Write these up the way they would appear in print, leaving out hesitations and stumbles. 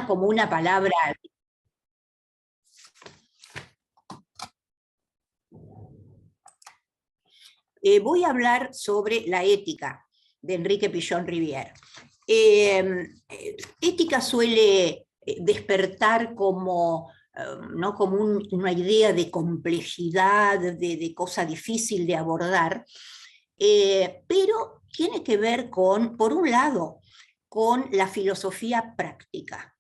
como una palabra. Voy a hablar sobre la ética de Enrique Pillon Rivière. Ética suele despertar como, ¿no? como una idea de complejidad, de cosa difícil de abordar, pero tiene que ver con, por un lado, con la filosofía práctica.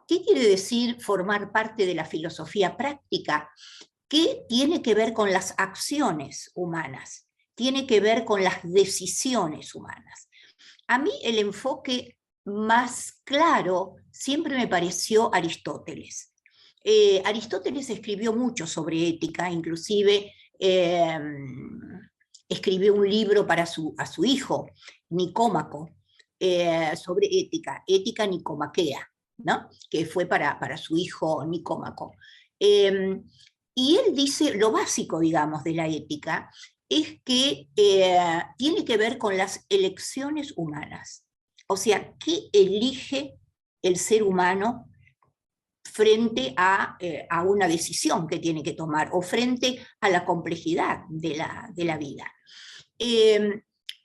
¿Qué quiere decir formar parte de la filosofía práctica? Que tiene que ver con las acciones humanas, tiene que ver con las decisiones humanas. A mí el enfoque más claro siempre me pareció Aristóteles. Aristóteles escribió mucho sobre ética, inclusive escribió un libro a su hijo, Nicómaco, sobre ética, ética nicomaquea, ¿no? Que fue para su hijo Nicómaco. Y él dice, lo básico, digamos, de la ética es que tiene que ver con las elecciones humanas. O sea, ¿qué elige el ser humano frente a una decisión que tiene que tomar o frente a la complejidad de la vida?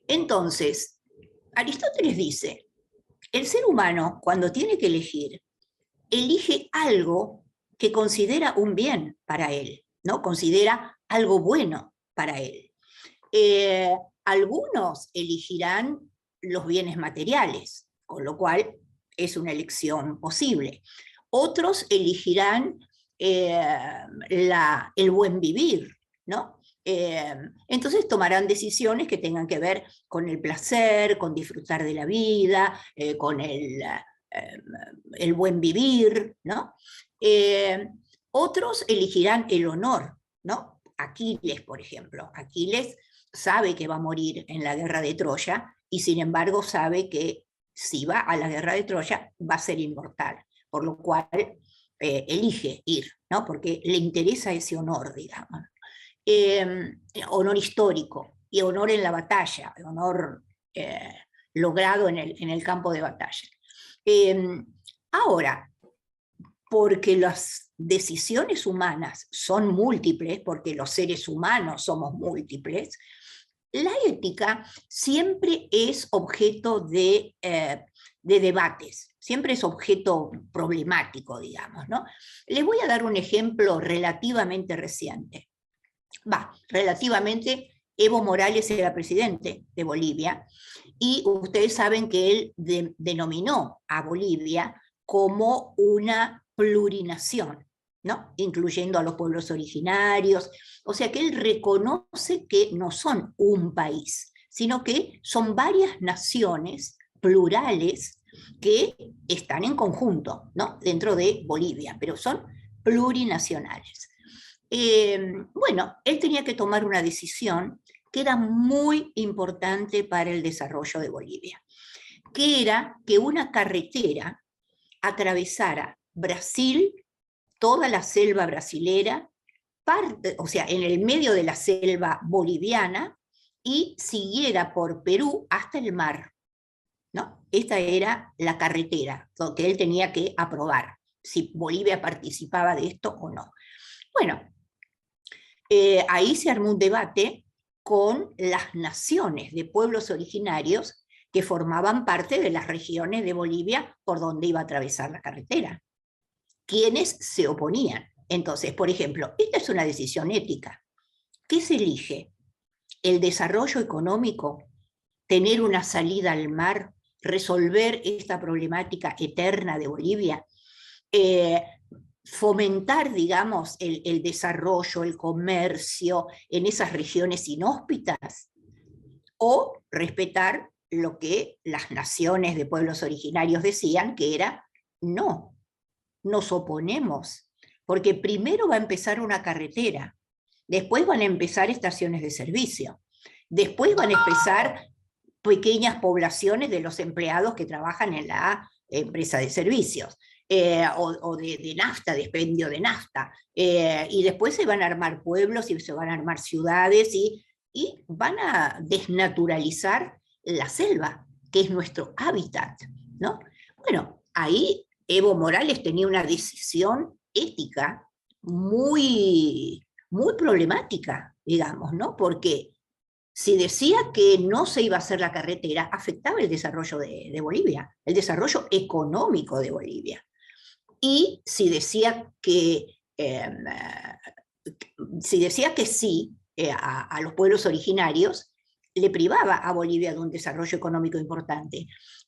Entonces, Aristóteles dice, el ser humano, cuando tiene que elegir, elige algo que considera un bien para él, ¿no? Considera algo bueno para él. Algunos elegirán los bienes materiales, con lo cual es una elección posible. Otros elegirán el buen vivir, ¿no? Entonces tomarán decisiones que tengan que ver con el placer, con disfrutar de la vida, con el buen vivir, ¿no? Otros elegirán el honor, ¿no? Aquiles, por ejemplo. Aquiles sabe que va a morir en la guerra de Troya y sin embargo sabe que si va a la guerra de Troya va a ser inmortal, por lo cual elige ir, ¿no? Porque le interesa ese honor, digamos. Honor histórico y honor en la batalla, honor logrado en el campo de batalla. Ahora, porque las decisiones humanas son múltiples, porque los seres humanos somos múltiples, la ética siempre es objeto de debates, siempre es objeto problemático, digamos, ¿no? Les voy a dar un ejemplo relativamente reciente. Relativamente, Evo Morales era presidente de Bolivia, y ustedes saben que él denominó a Bolivia como una plurinación, ¿no? Incluyendo a los pueblos originarios. O sea que él reconoce que no son un país, sino que son varias naciones plurales que están en conjunto, ¿no? Dentro de Bolivia, pero son plurinacionales. Bueno, él tenía que tomar una decisión que era muy importante para el desarrollo de Bolivia, que era que una carretera atravesara Brasil, toda la selva brasilera, o sea, en el medio de la selva boliviana, y siguiera por Perú hasta el mar, ¿no? Esta era la carretera que él tenía que aprobar, si Bolivia participaba de esto o no. Bueno, ahí se armó un debate con las naciones de pueblos originarios que formaban parte de las regiones de Bolivia por donde iba a atravesar la carretera, quienes se oponían. Entonces, por ejemplo, esta es una decisión ética. ¿Qué se elige? ¿El desarrollo económico? ¿Tener una salida al mar? ¿Resolver esta problemática eterna de Bolivia? Fomentar, digamos, el desarrollo, el comercio en esas regiones inhóspitas, o respetar lo que las naciones de pueblos originarios decían, que era no, nos oponemos, porque primero va a empezar una carretera, después van a empezar estaciones de servicio, después van a empezar pequeñas poblaciones de los empleados que trabajan en la empresa de servicios, o de nafta, de expendio de nafta, y después se van a armar pueblos y se van a armar ciudades y van a desnaturalizar la selva, que es nuestro hábitat, ¿no? Bueno, ahí Evo Morales tenía una decisión ética muy problemática, digamos, ¿no? Porque si decía que no se iba a hacer la carretera, afectaba el desarrollo de Bolivia, el desarrollo económico de Bolivia. Y si decía que sí a los pueblos originarios, le privaba a Bolivia de un desarrollo económico importante.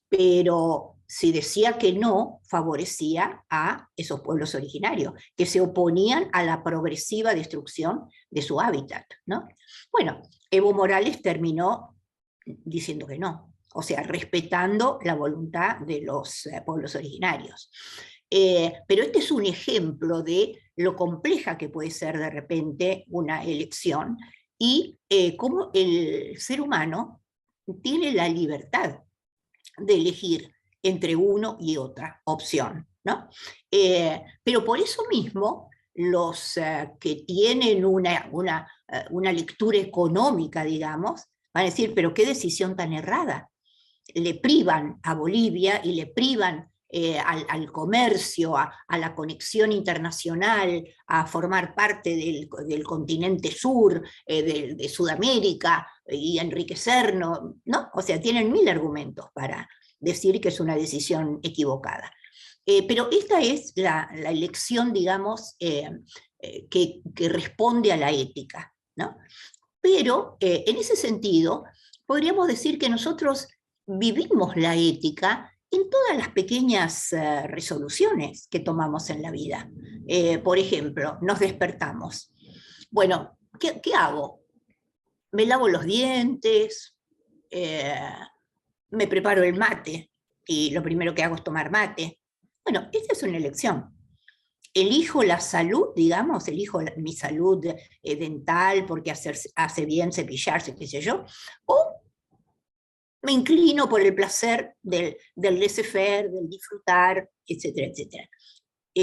Pero si decía que no, favorecía a esos pueblos originarios, que se oponían a la progresiva destrucción de su hábitat, ¿no? Bueno, Evo Morales terminó diciendo que no, o sea, respetando la voluntad de los pueblos originarios. Pero este es un ejemplo de lo compleja que puede ser de repente una elección y cómo el ser humano tiene la libertad de elegir entre uno y otra opción, ¿no? Pero por eso mismo los que tienen una lectura económica, digamos, van a decir, pero qué decisión tan errada. Le privan a Bolivia y le privan al comercio, a la conexión internacional, a formar parte del continente sur, de Sudamérica, y enriquecernos, ¿no? O sea, tienen mil argumentos para decir que es una decisión equivocada. Pero esta es la elección, digamos, que responde a la ética, ¿no? Pero en ese sentido, podríamos decir que nosotros vivimos la ética en todas las pequeñas resoluciones que tomamos en la vida. Por ejemplo, nos despertamos. Bueno, ¿qué hago? Me lavo los dientes, eh, me preparo el mate, y lo primero que hago es tomar mate. Bueno, esta es una elección. Elijo la salud, digamos, elijo mi salud dental porque hace bien cepillarse, qué sé yo, o me inclino por el placer del laissez-faire, del disfrutar, etcétera, etcétera.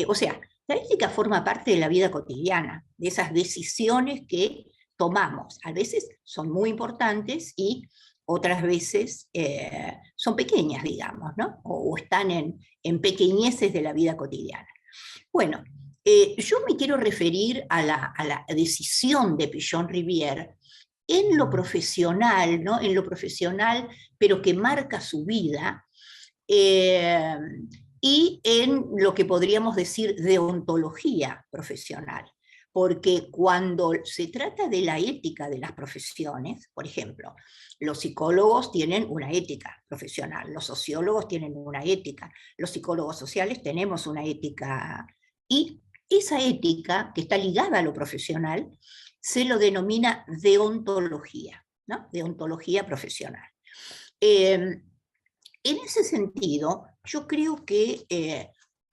O sea, la ética forma parte de la vida cotidiana, de esas decisiones que tomamos. A veces son muy importantes y otras veces son pequeñas, digamos, ¿no? O están en pequeñeces de la vida cotidiana. Bueno, yo me quiero referir a la decisión de Pichon-Rivière en lo profesional, ¿no? En lo profesional, pero que marca su vida, eh, y en lo que podríamos decir deontología profesional. Porque cuando se trata de la ética de las profesiones, por ejemplo, los psicólogos tienen una ética profesional, los sociólogos tienen una ética, los psicólogos sociales tenemos una ética, y esa ética que está ligada a lo profesional se lo denomina deontología, ¿no? Deontología profesional. En ese sentido, yo creo que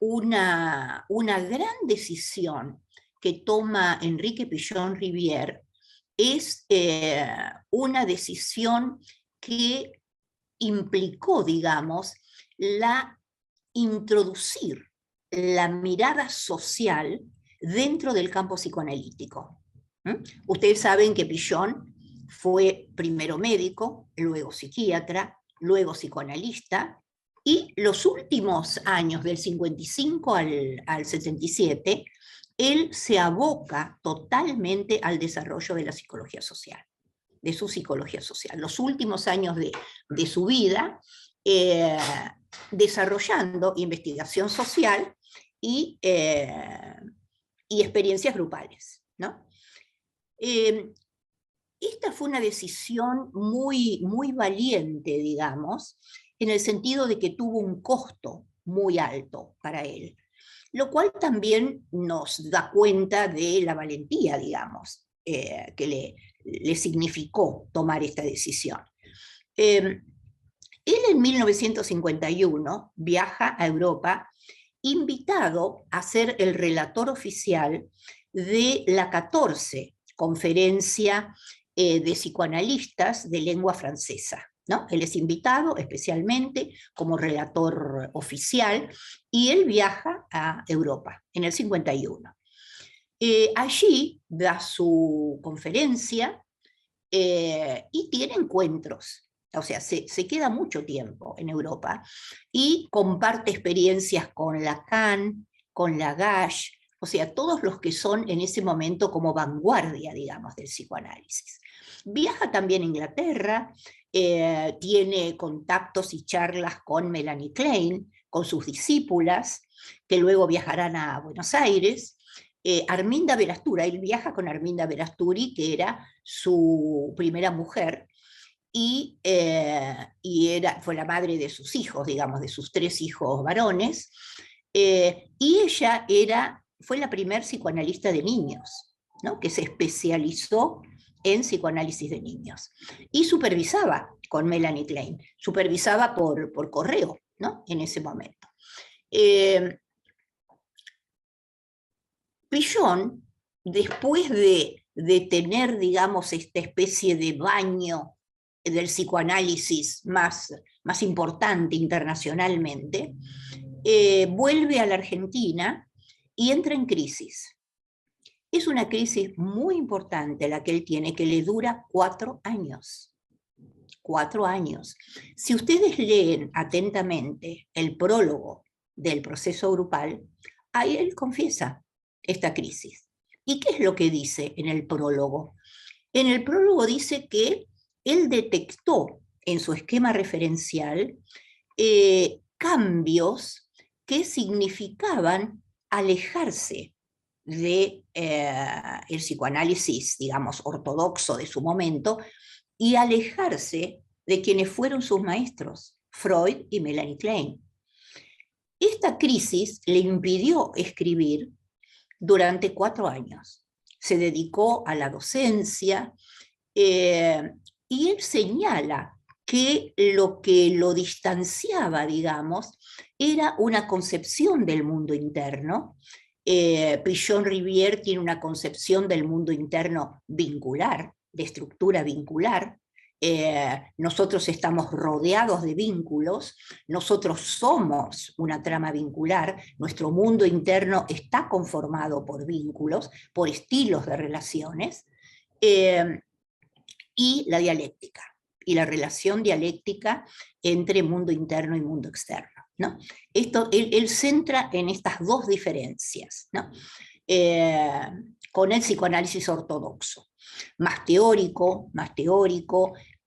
una gran decisión que toma Enrique Pichon-Rivière es una decisión que implicó, digamos, introducir la mirada social dentro del campo psicoanalítico. Ustedes saben que Pichon fue primero médico, luego psiquiatra, luego psicoanalista, y los últimos años, del 55 al 77, él se aboca totalmente al desarrollo de la psicología social, de su psicología social. Los últimos años de su vida, desarrollando investigación social y experiencias grupales, ¿no? Esta fue una decisión muy valiente, digamos, en el sentido de que tuvo un costo muy alto para él, lo cual también nos da cuenta de la valentía, digamos, que le significó tomar esta decisión. Él en 1951 viaja a Europa invitado a ser el relator oficial de la 14 conferencia de psicoanalistas de lengua francesa, ¿no? Él es invitado especialmente como relator oficial y él viaja a Europa en el 51. Allí da su conferencia y tiene encuentros o sea, se queda mucho tiempo en Europa y comparte experiencias con Lacan, con Lagache, o sea, todos los que son en ese momento como vanguardia, digamos, del psicoanálisis. Viaja también a Inglaterra, tiene contactos y charlas con Melanie Klein, con sus discípulas, que luego viajarán a Buenos Aires. Arminda Verasturi, él viaja con Arminda Verasturi, que era su primera mujer, y fue la madre de sus hijos, digamos, de sus 3 hijos varones, y ella fue la primer psicoanalista de niños, ¿no? Que se especializó en psicoanálisis de niños, y supervisaba con Melanie Klein, supervisaba por correo, ¿no? En ese momento. Pillon, después de tener, digamos, esta especie de baño del psicoanálisis más importante internacionalmente, vuelve a la Argentina y entra en crisis. Es una crisis muy importante la que él tiene, que le dura 4 años. 4 años. Si ustedes leen atentamente el prólogo del proceso grupal, ahí él confiesa esta crisis. ¿Y qué es lo que dice en el prólogo? En el prólogo dice que él detectó en su esquema referencial cambios que significaban alejarse del psicoanálisis, digamos, ortodoxo de su momento, y alejarse de quienes fueron sus maestros, Freud y Melanie Klein. Esta crisis le impidió escribir durante 4 años. Se dedicó a la docencia, y él señala que lo distanciaba, digamos, era una concepción del mundo interno. Pillon-Rivière tiene una concepción del mundo interno vincular, de estructura vincular. Nosotros estamos rodeados de vínculos, nosotros somos una trama vincular, nuestro mundo interno está conformado por vínculos, por estilos de relaciones, y la dialéctica, y la relación dialéctica entre mundo interno y mundo externo, ¿no? Esto, él centra en estas 2 diferencias, ¿no? Con el psicoanálisis ortodoxo, más teórico,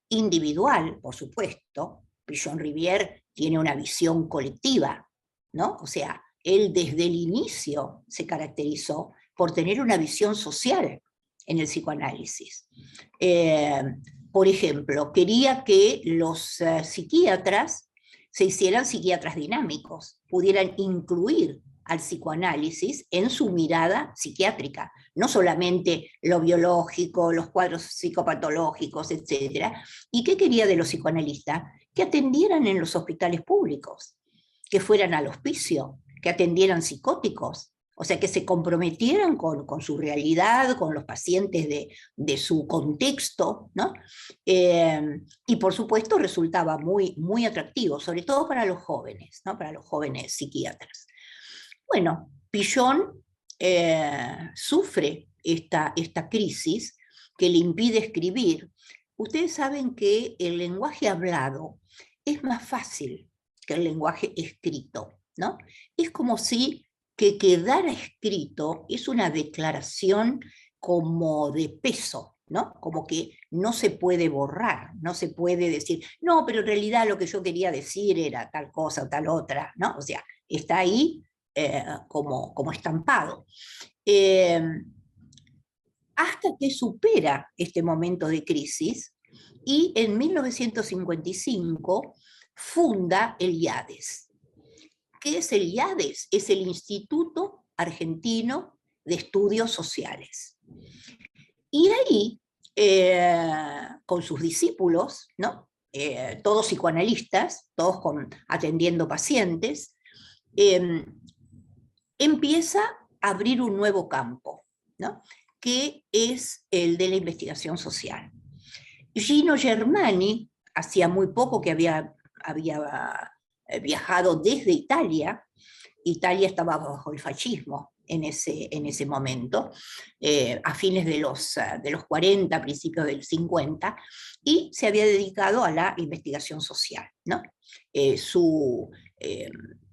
individual, por supuesto. Pillon-Rivière tiene una visión colectiva, ¿no? O sea, él desde el inicio se caracterizó por tener una visión social en el psicoanálisis. Por ejemplo, quería que los psiquiatras se hicieran psiquiatras dinámicos, pudieran incluir al psicoanálisis en su mirada psiquiátrica, no solamente lo biológico, los cuadros psicopatológicos, etc. ¿Y qué quería de los psicoanalistas? Que atendieran en los hospitales públicos, que fueran al hospicio, que atendieran psicóticos, o sea, que se comprometieran con su realidad, con los pacientes de su contexto, ¿no? Y por supuesto resultaba muy atractivo, sobre todo para los jóvenes, ¿no? Para los jóvenes psiquiatras. Bueno, Pillon sufre esta crisis que le impide escribir. Ustedes saben que el lenguaje hablado es más fácil que el lenguaje escrito, ¿no? Es como si que quedara escrito es una declaración como de peso, ¿no? Como que no se puede borrar, no se puede decir, no, pero en realidad lo que yo quería decir era tal cosa o tal otra, ¿no? O sea, está ahí como estampado. Hasta que supera este momento de crisis y en 1955 funda el IADES. ¿Qué es el IADES? Es el Instituto Argentino de Estudios Sociales. Y ahí, con sus discípulos, ¿no? Todos psicoanalistas, todos atendiendo pacientes, empieza a abrir un nuevo campo, ¿no? Que es el de la investigación social. Gino Germani, hacía muy poco que había viajado desde Italia, Italia estaba bajo el fascismo en ese momento, a fines de los 40, principios del 50, y se había dedicado a la investigación social, ¿no?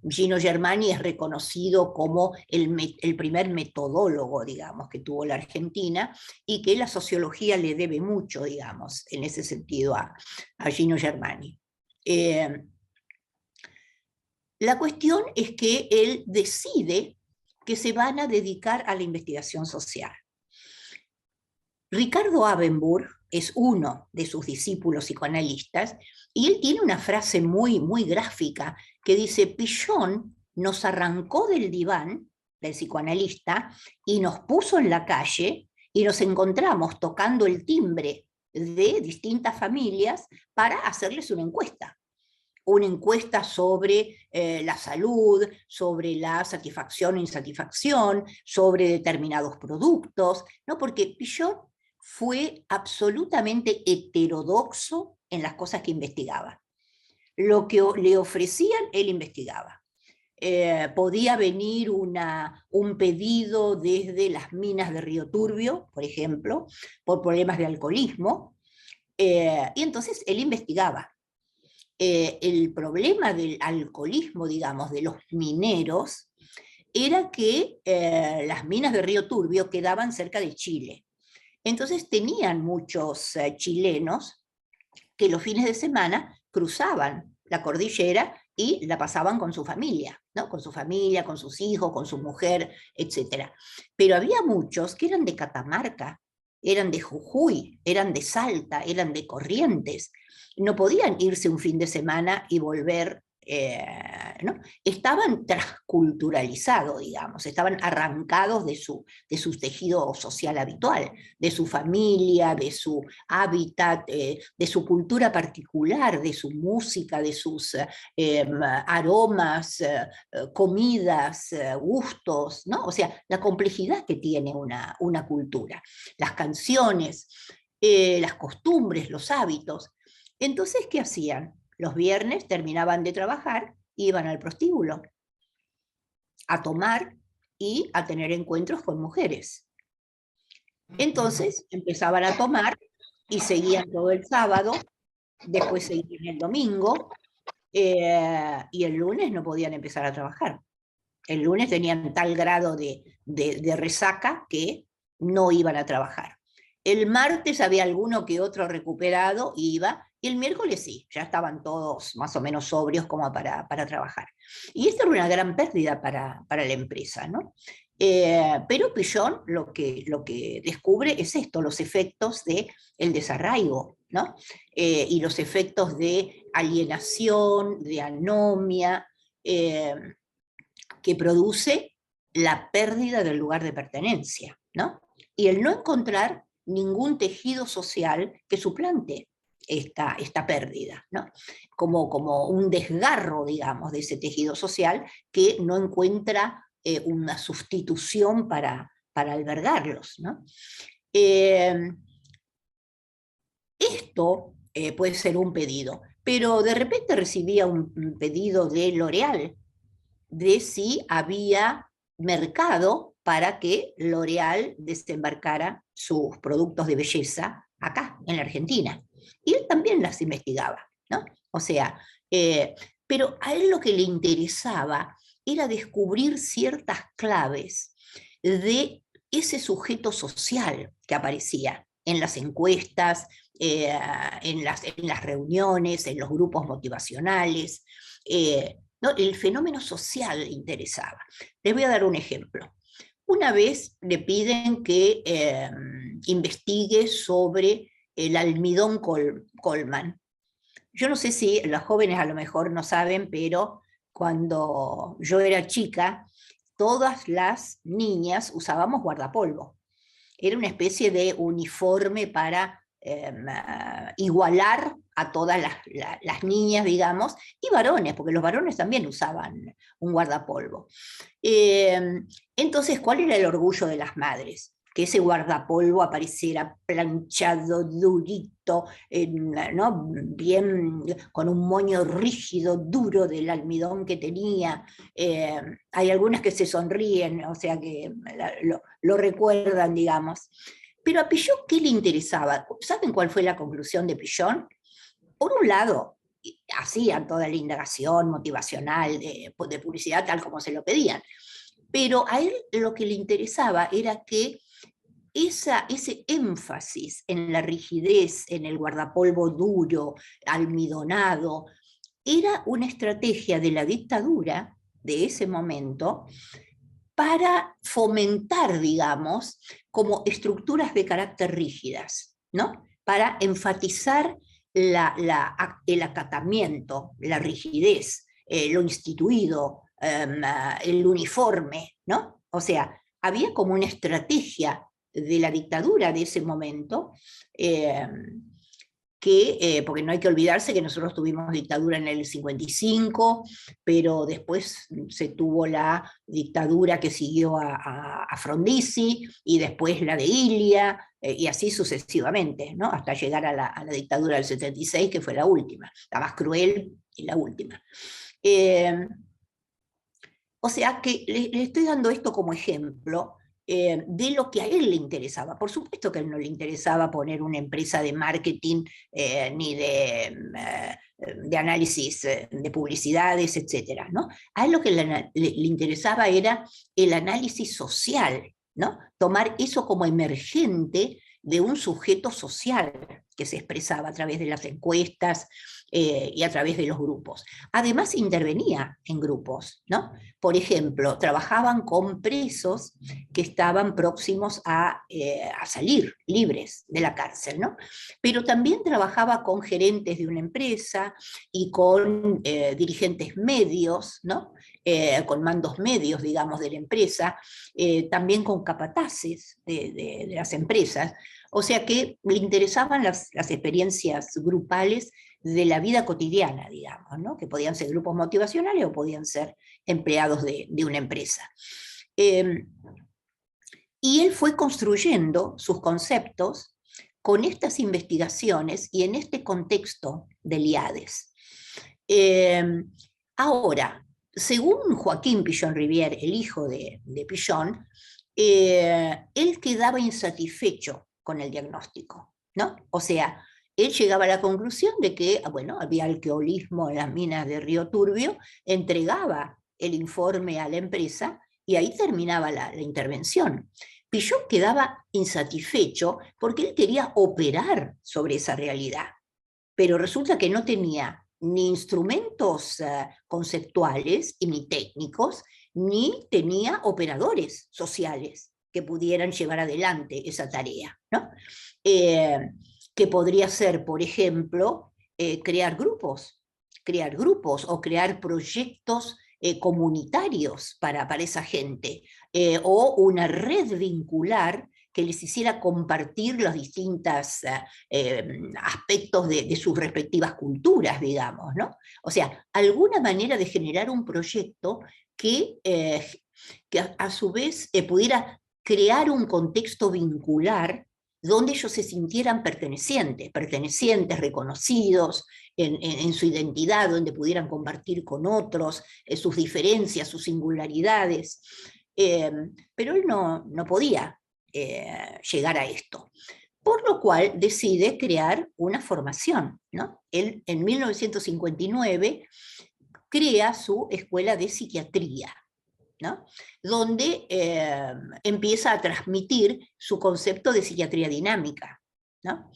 Gino Germani es reconocido como el primer metodólogo, digamos, que tuvo la Argentina, y que la sociología le debe mucho, digamos, en ese sentido a Gino Germani. La cuestión es que él decide que se van a dedicar a la investigación social. Ricardo Abenburg es uno de sus discípulos psicoanalistas, y él tiene una frase muy, muy gráfica que dice: Pichon nos arrancó del diván del psicoanalista y nos puso en la calle, y nos encontramos tocando el timbre de distintas familias para hacerles una encuesta sobre la salud, sobre la satisfacción o insatisfacción, sobre determinados productos, ¿no? Porque Pichon fue absolutamente heterodoxo en las cosas que investigaba. Lo que le ofrecían, él investigaba. Podía venir un pedido desde las minas de Río Turbio, por ejemplo, por problemas de alcoholismo, y entonces él investigaba. El problema del alcoholismo, digamos, de los mineros, era que las minas de Río Turbio quedaban cerca de Chile. Entonces tenían muchos chilenos que los fines de semana cruzaban la cordillera y la pasaban con su familia, ¿no? Con su familia, con sus hijos, con su mujer, etc. Pero había muchos que eran de Catamarca, eran de Jujuy, eran de Salta, eran de Corrientes. No podían irse un fin de semana y volver, ¿no? Estaban transculturalizados, digamos, estaban arrancados de su tejido social habitual, de su familia, de su hábitat, de su cultura particular, de su música, de sus aromas, comidas, gustos, ¿no? O sea, la complejidad que tiene una cultura, las canciones, las costumbres, los hábitos. Entonces, ¿qué hacían? Los viernes terminaban de trabajar, iban al prostíbulo a tomar y a tener encuentros con mujeres. Entonces empezaban a tomar y seguían todo el sábado, después seguían el domingo, y el lunes no podían empezar a trabajar. El lunes tenían tal grado de resaca que no iban a trabajar. El martes había alguno que otro recuperado y iba, y el miércoles sí, ya estaban todos más o menos sobrios como para trabajar. Y esto era una gran pérdida para la empresa, ¿no? Pero Pichon lo que descubre es esto, los efectos del desarraigo, ¿no? Y los efectos de alienación, de anomia, que produce la pérdida del lugar de pertenencia, ¿no? Y el no encontrar ningún tejido social que suplante esta pérdida, ¿no? Como un desgarro, digamos, de ese tejido social que no encuentra una sustitución para albergarlos, ¿no? Esto puede ser un pedido, pero de repente recibía un pedido de L'Oréal de si había mercado para que L'Oréal desembarcara sus productos de belleza acá, en la Argentina. Y él también las investigaba, ¿no? O sea, pero a él lo que le interesaba era descubrir ciertas claves de ese sujeto social que aparecía en las encuestas, en las reuniones, en los grupos motivacionales, ¿no? El fenómeno social le interesaba. Les voy a dar un ejemplo. Una vez le piden que investigue sobre el almidón Colman. Yo no sé si los jóvenes a lo mejor no saben, pero cuando yo era chica, todas las niñas usábamos guardapolvo. Era una especie de uniforme para igualar a todas las niñas, digamos, y varones, porque los varones también usaban un guardapolvo. Entonces, ¿cuál era el orgullo de las madres? que ese guardapolvo apareciera planchado, durito, ¿no? Bien, con un moño rígido, duro del almidón que tenía. Hay algunas que se sonríen, o sea que lo recuerdan, digamos. Pero a Pillon, ¿qué le interesaba? ¿Saben cuál fue la conclusión de Pillon? Por un lado, hacían toda la indagación motivacional de publicidad tal como se lo pedían, pero a él lo que le interesaba era que ese énfasis en la rigidez, en el guardapolvo duro, almidonado, era una estrategia de la dictadura de ese momento para fomentar, digamos, como estructuras de carácter rígidas, ¿no? Para enfatizar el acatamiento, la rigidez, lo instituido, el uniforme, ¿no? O sea, había como una estrategia de la dictadura de ese momento, porque no hay que olvidarse que nosotros tuvimos dictadura en el 55, pero después se tuvo la dictadura que siguió a Frondizi, y después la de Ilia, y así sucesivamente, ¿no? Hasta llegar a la dictadura del 76, que fue la última, la más cruel y la última. O sea que le estoy dando esto como ejemplo de lo que a él le interesaba. Por supuesto que a él no le interesaba poner una empresa de marketing ni de análisis de publicidades, etcétera, ¿no? A él lo que le interesaba era el análisis social, ¿no? Tomar eso como emergente de un sujeto social que se expresaba a través de las encuestas y a través de los grupos. Además intervenía en grupos, ¿no? Por ejemplo, trabajaban con presos que estaban próximos a salir libres de la cárcel, ¿no? Pero también trabajaba con gerentes de una empresa y con dirigentes medios, ¿no? Con mandos medios, digamos, de la empresa, también con capataces de las empresas. O sea que le interesaban las experiencias grupales de la vida cotidiana, digamos, ¿no? Que podían ser grupos motivacionales o podían ser empleados de una empresa. Y él fue construyendo sus conceptos con estas investigaciones y en este contexto del IADES. Ahora, según Joaquín Pillon Rivière, el hijo de Pillon, él quedaba insatisfecho con el diagnóstico, ¿no? O sea, él llegaba a la conclusión de que, bueno, había alcoholismo en las minas de Río Turbio, entregaba el informe a la empresa y ahí terminaba la intervención. Pillon quedaba insatisfecho porque él quería operar sobre esa realidad, pero resulta que no tenía ni instrumentos conceptuales y ni técnicos, ni tenía operadores sociales que pudieran llevar adelante esa tarea, ¿no? Que podría ser, por ejemplo, crear grupos o crear proyectos comunitarios para esa gente, o una red vincular que les hiciera compartir los distintos aspectos de sus respectivas culturas, digamos, ¿no? O sea, alguna manera de generar un proyecto que a su vez pudiera crear un contexto vincular donde ellos se sintieran pertenecientes, reconocidos en su identidad, donde pudieran compartir con otros sus diferencias, sus singularidades. Pero él no podía llegar a esto. Por lo cual decide crear una formación, ¿no? Él en 1959 crea su escuela de psiquiatría, ¿no? Donde empieza a transmitir su concepto de psiquiatría dinámica, ¿no?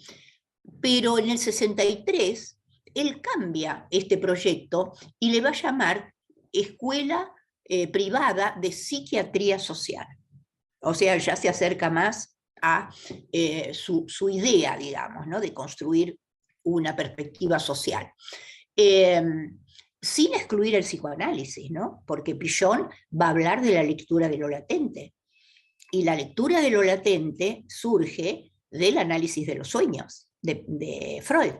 Pero en el 63 él cambia este proyecto y le va a llamar Escuela Privada de Psiquiatría Social. O sea, ya se acerca más a su idea, digamos, ¿no? De construir una perspectiva social. Sin excluir el psicoanálisis, ¿no? Porque Pillon va a hablar de la lectura de lo latente. Y la lectura de lo latente surge del análisis de los sueños de Freud.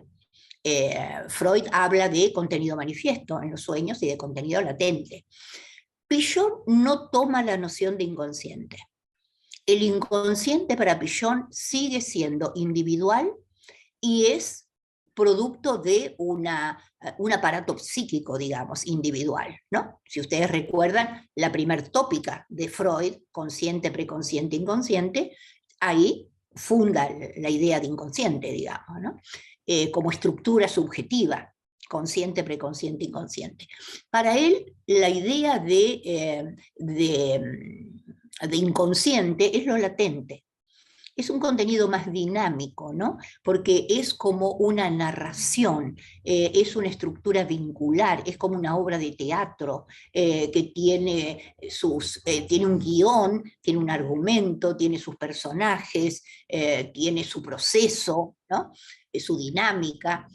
Freud habla de contenido manifiesto en los sueños y de contenido latente. Pillon no toma la noción de inconsciente. el inconsciente para Pillon sigue siendo individual y es producto de un aparato psíquico, digamos, individual, ¿no? Si ustedes recuerdan la primer tópica de Freud, consciente, preconsciente, inconsciente, ahí funda la idea de inconsciente, digamos, ¿no? Como estructura subjetiva, consciente, preconsciente, inconsciente. Para él, la idea de inconsciente es lo latente. Es un contenido más dinámico, ¿no? Porque es como una narración, es una estructura vincular, es como una obra de teatro que tiene un guión, tiene un argumento, tiene sus personajes, tiene su proceso, ¿no? Su dinámica.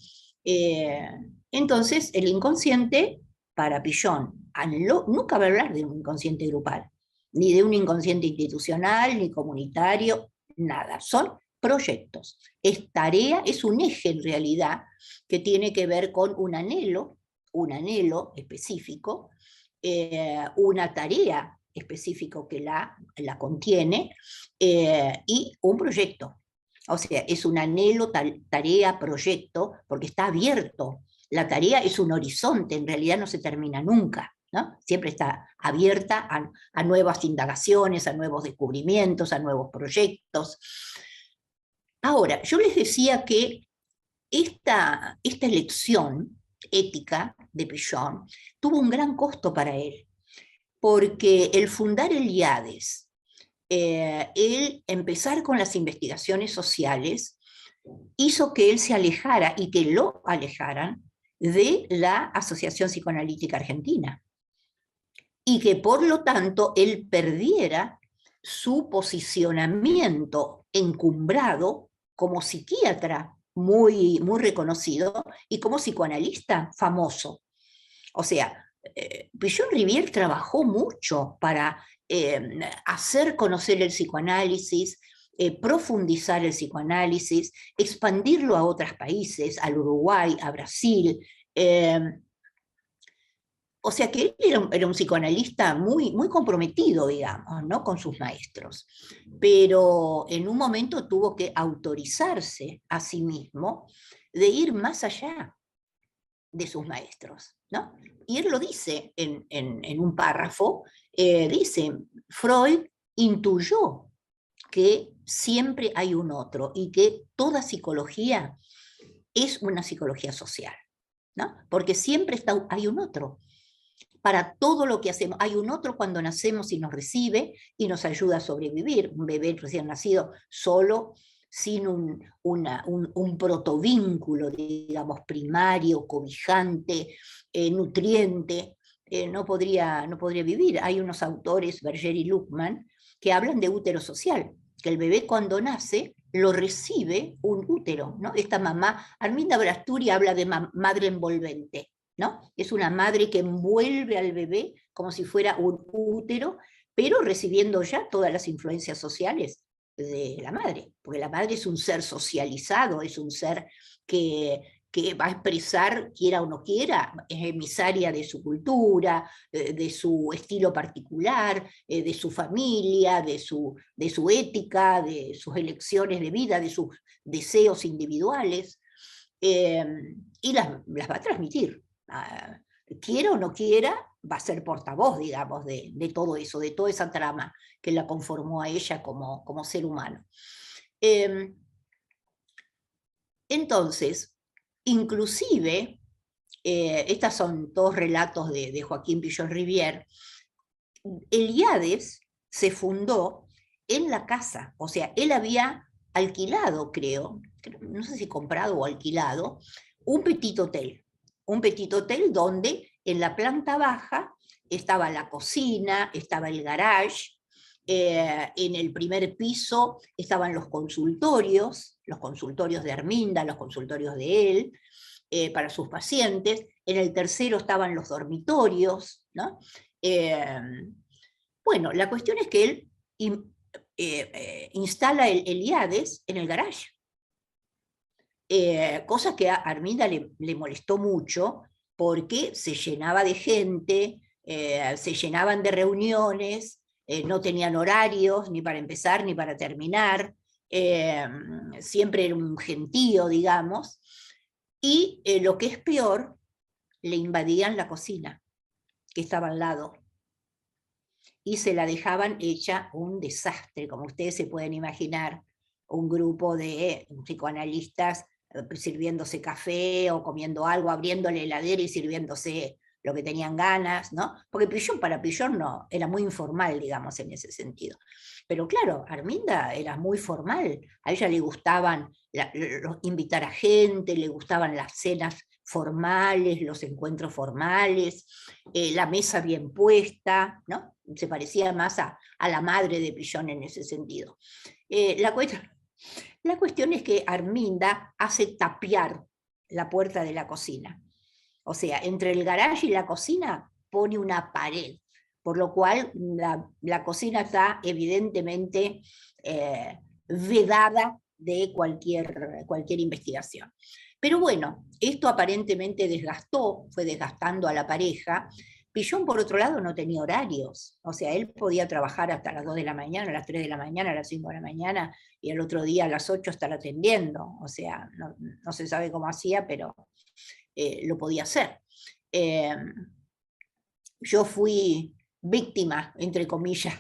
Eh, entonces, el inconsciente, para Pillon, nunca va a hablar de un inconsciente grupal, ni de un inconsciente institucional, ni comunitario, nada, son proyectos. Es tarea, es un eje en realidad que tiene que ver con un anhelo específico, una tarea específico que la contiene y un proyecto. O sea, es un anhelo, tarea, proyecto, porque está abierto. La tarea es un horizonte, en realidad no se termina nunca, ¿no? Siempre está abierta a nuevas indagaciones, a nuevos descubrimientos, a nuevos proyectos. Ahora, yo les decía que esta elección ética de Pillon tuvo un gran costo para él, porque el fundar el IADES, el empezar con las investigaciones sociales, hizo que él se alejara y que lo alejaran de la Asociación Psicoanalítica Argentina. Y que por lo tanto él perdiera su posicionamiento encumbrado como psiquiatra muy, muy reconocido y como psicoanalista famoso. O sea, Pillon-Rivière trabajó mucho para hacer conocer el psicoanálisis, profundizar el psicoanálisis, expandirlo a otros países, al Uruguay, a Brasil. O sea que él era un psicoanalista muy, muy comprometido, digamos, ¿no? Con sus maestros. Pero en un momento tuvo que autorizarse a sí mismo de ir más allá de sus maestros, ¿no? Y él lo dice en un párrafo, dice, Freud intuyó que siempre hay un otro y que toda psicología es una psicología social, ¿no? Porque siempre hay un otro. Para todo lo que hacemos, hay un otro cuando nacemos y nos recibe y nos ayuda a sobrevivir. Un bebé recién nacido solo, sin un protovínculo, digamos, primario, cobijante, nutriente, no podría vivir. Hay unos autores, Berger y Luckmann, que hablan de útero social, que el bebé cuando nace lo recibe un útero, ¿no? Esta mamá, Arminda Brasturi habla de madre envolvente, ¿no? Es una madre que envuelve al bebé como si fuera un útero, pero recibiendo ya todas las influencias sociales de la madre, porque la madre es un ser socializado, es un ser que va a expresar, quiera o no quiera, es emisaria de su cultura, de su estilo particular, de su familia, de su ética, de sus elecciones de vida, de sus deseos individuales, y las va a transmitir. Quiera o no quiera, va a ser portavoz, digamos, de todo eso, de toda esa trama que la conformó a ella como ser humano. Entonces, inclusive, estos son todos relatos de Joaquín Pillon-Rivière, el IADES se fundó en la casa, o sea, él había alquilado, creo, no sé si comprado o alquilado, un petit hotel donde en la planta baja estaba la cocina, estaba el garage, en el primer piso estaban los consultorios de Arminda, los consultorios de él, para sus pacientes, en el tercero estaban los dormitorios, ¿no? Bueno, la cuestión es que él instala el IADES en el garage, cosa que a Arminda le molestó mucho porque se llenaba de gente, se llenaban de reuniones, no tenían horarios, ni para empezar, ni para terminar, siempre era un gentío, digamos, y lo que es peor, le invadían la cocina, que estaba al lado, y se la dejaban hecha un desastre, como ustedes se pueden imaginar, un grupo de psicoanalistas sirviéndose café o comiendo algo, abriendo la heladera y sirviéndose lo que tenían ganas, ¿no? Porque Pillon para Pillon no, era muy informal, digamos, en ese sentido. Pero claro, Arminda era muy formal, a ella le gustaban invitar a gente, le gustaban las cenas formales, los encuentros formales, la mesa bien puesta, ¿no? Se parecía más a la madre de Pillon en ese sentido. La cuestión es que Arminda hace tapiar la puerta de la cocina. O sea, entre el garaje y la cocina pone una pared, por lo cual la cocina está evidentemente vedada de cualquier investigación. Pero bueno, esto aparentemente fue desgastando a la pareja. Pillon, por otro lado, no tenía horarios. O sea, él podía trabajar hasta las 2 de la mañana, a las 3 de la mañana, a las 5 de la mañana, y el otro día a las 8 estar atendiendo. O sea, no se sabe cómo hacía, pero lo podía hacer. Yo fui víctima, entre comillas,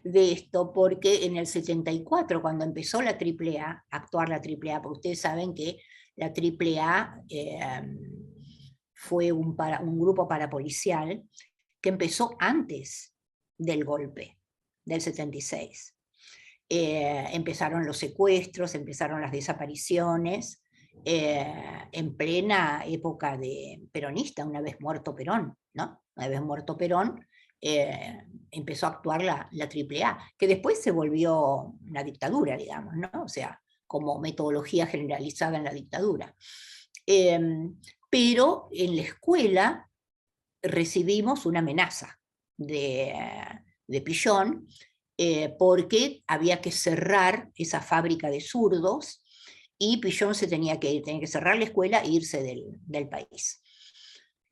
de esto, porque en el 74, cuando empezó la AAA, a actuar la AAA, porque ustedes saben que la AAA fue un grupo parapolicial que empezó antes del golpe del 76. Empezaron los secuestros, empezaron las desapariciones, en plena época peronista, una vez muerto Perón, ¿no? Una vez muerto Perón, empezó a actuar la AAA, que después se volvió una dictadura, digamos, ¿no? O sea, como metodología generalizada en la dictadura. Pero en la escuela recibimos una amenaza de Pillon, porque había que cerrar esa fábrica de zurdos y Pillon tenía que cerrar la escuela e irse del país.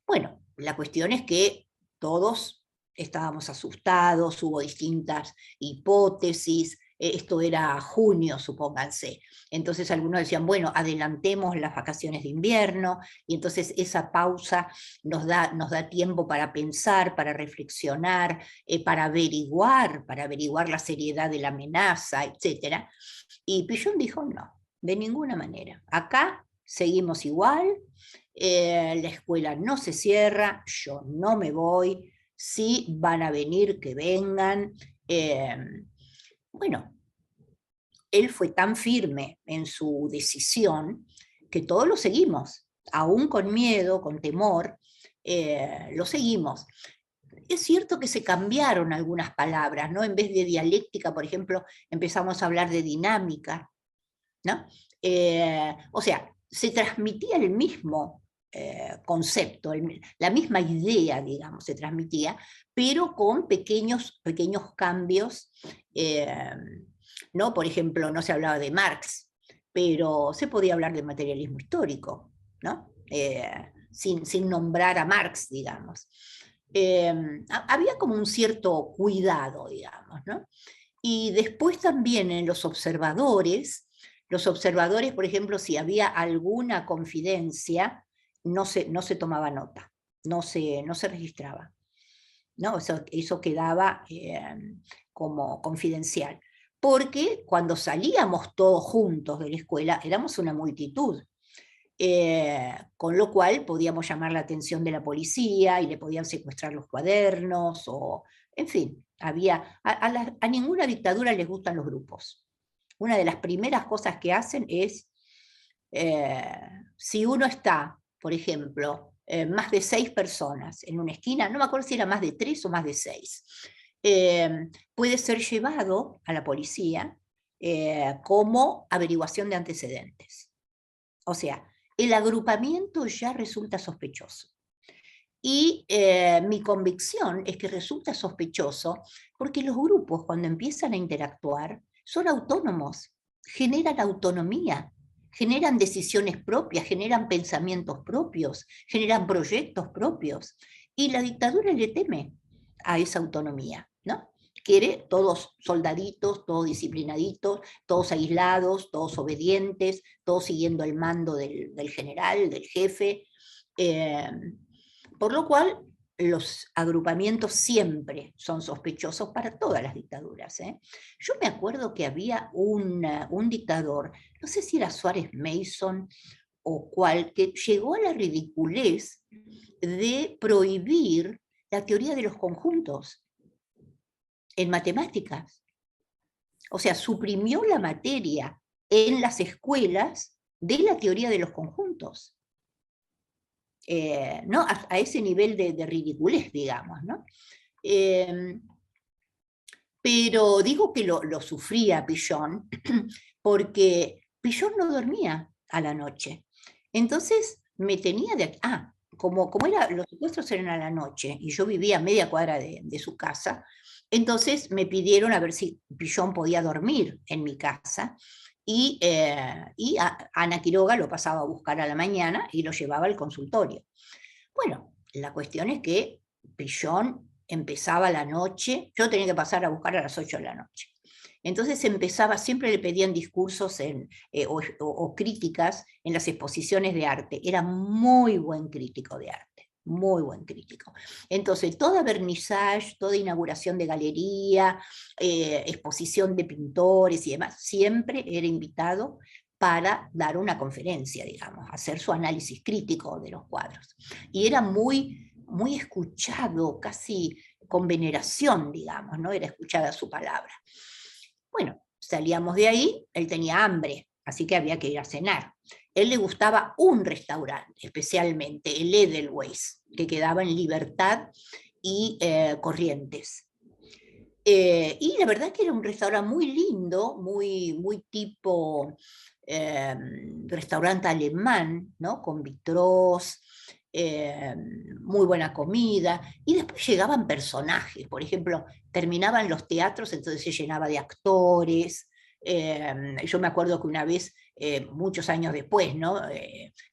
Bueno, la cuestión es que todos estábamos asustados, hubo distintas hipótesis, esto era junio, supónganse. Entonces algunos decían, bueno, adelantemos las vacaciones de invierno, y entonces esa pausa nos da tiempo para pensar, para reflexionar, para averiguar la seriedad de la amenaza, etc. Y Pillon dijo, no, de ninguna manera. Acá seguimos igual, la escuela no se cierra, yo no me voy, si van a venir, que vengan. Bueno, él fue tan firme en su decisión que todos lo seguimos, aún con miedo, con temor, lo seguimos. Es cierto que se cambiaron algunas palabras, ¿no? En vez de dialéctica, por ejemplo, empezamos a hablar de dinámica, ¿no? O sea, se transmitía el mismo concepto, la misma idea, digamos, se transmitía, pero con pequeños cambios. ¿No? Por ejemplo, no se hablaba de Marx, pero se podía hablar de materialismo histórico, ¿no? Sin nombrar a Marx, digamos. Había como un cierto cuidado, digamos, ¿no? Y después también en los observadores, por ejemplo, si había alguna confidencia, no se tomaba nota, no se registraba, ¿no? Eso quedaba como confidencial. Porque cuando salíamos todos juntos de la escuela, éramos una multitud. Con lo cual podíamos llamar la atención de la policía y le podían secuestrar los cuadernos, o, en fin, a ninguna dictadura les gustan los grupos. Una de las primeras cosas que hacen es, si uno está, por ejemplo, más de 6 personas en una esquina, no me acuerdo si era más de 3 o más de 6, puede ser llevado a la policía como averiguación de antecedentes. O sea, el agrupamiento ya resulta sospechoso. Y mi convicción es que resulta sospechoso porque los grupos, cuando empiezan a interactuar, son autónomos, generan autonomía, generan decisiones propias, generan pensamientos propios, generan proyectos propios. Y la dictadura le teme a esa autonomía, ¿no? quiere todos soldaditos, todos disciplinaditos, todos aislados, todos obedientes, todos siguiendo el mando del general, del jefe, por lo cual los agrupamientos siempre son sospechosos para todas las dictaduras. Yo me acuerdo que había un dictador, no sé si era Suárez Mason o cual, que llegó a la ridiculez de prohibir la teoría de los conjuntos en matemáticas. O sea, suprimió la materia en las escuelas de la teoría de los conjuntos. ¿No? A ese nivel de ridiculez, digamos, ¿no? Pero digo que lo sufría Pillon, porque Pillon no dormía a la noche. Entonces me tenía de aquí. Como los secuestros eran a la noche y yo vivía a media cuadra de su casa, entonces me pidieron a ver si Pillon podía dormir en mi casa. Y Ana Quiroga lo pasaba a buscar a la mañana y lo llevaba al consultorio. Bueno, la cuestión es que Pillon empezaba la noche, yo tenía que pasar a buscar a las 8 de la noche. Entonces empezaba, siempre le pedían discursos o críticas en las exposiciones de arte. Era muy buen crítico de arte, muy buen crítico. Entonces toda vernissage, toda inauguración de galería, exposición de pintores y demás, siempre era invitado para dar una conferencia, digamos, hacer su análisis crítico de los cuadros. Y era muy, muy escuchado, casi con veneración, digamos, ¿no? Era escuchada su palabra. Bueno, salíamos de ahí, él tenía hambre, así que había que ir a cenar. Él le gustaba un restaurante, especialmente el Edelweiss, que quedaba en Libertad y Corrientes. Y la verdad que era un restaurante muy lindo, muy, muy tipo restaurante alemán, ¿no? Con vitrós, muy buena comida, y después llegaban personajes, por ejemplo, terminaban los teatros, entonces se llenaba de actores. Yo me acuerdo que una vez, muchos años después, ¿no?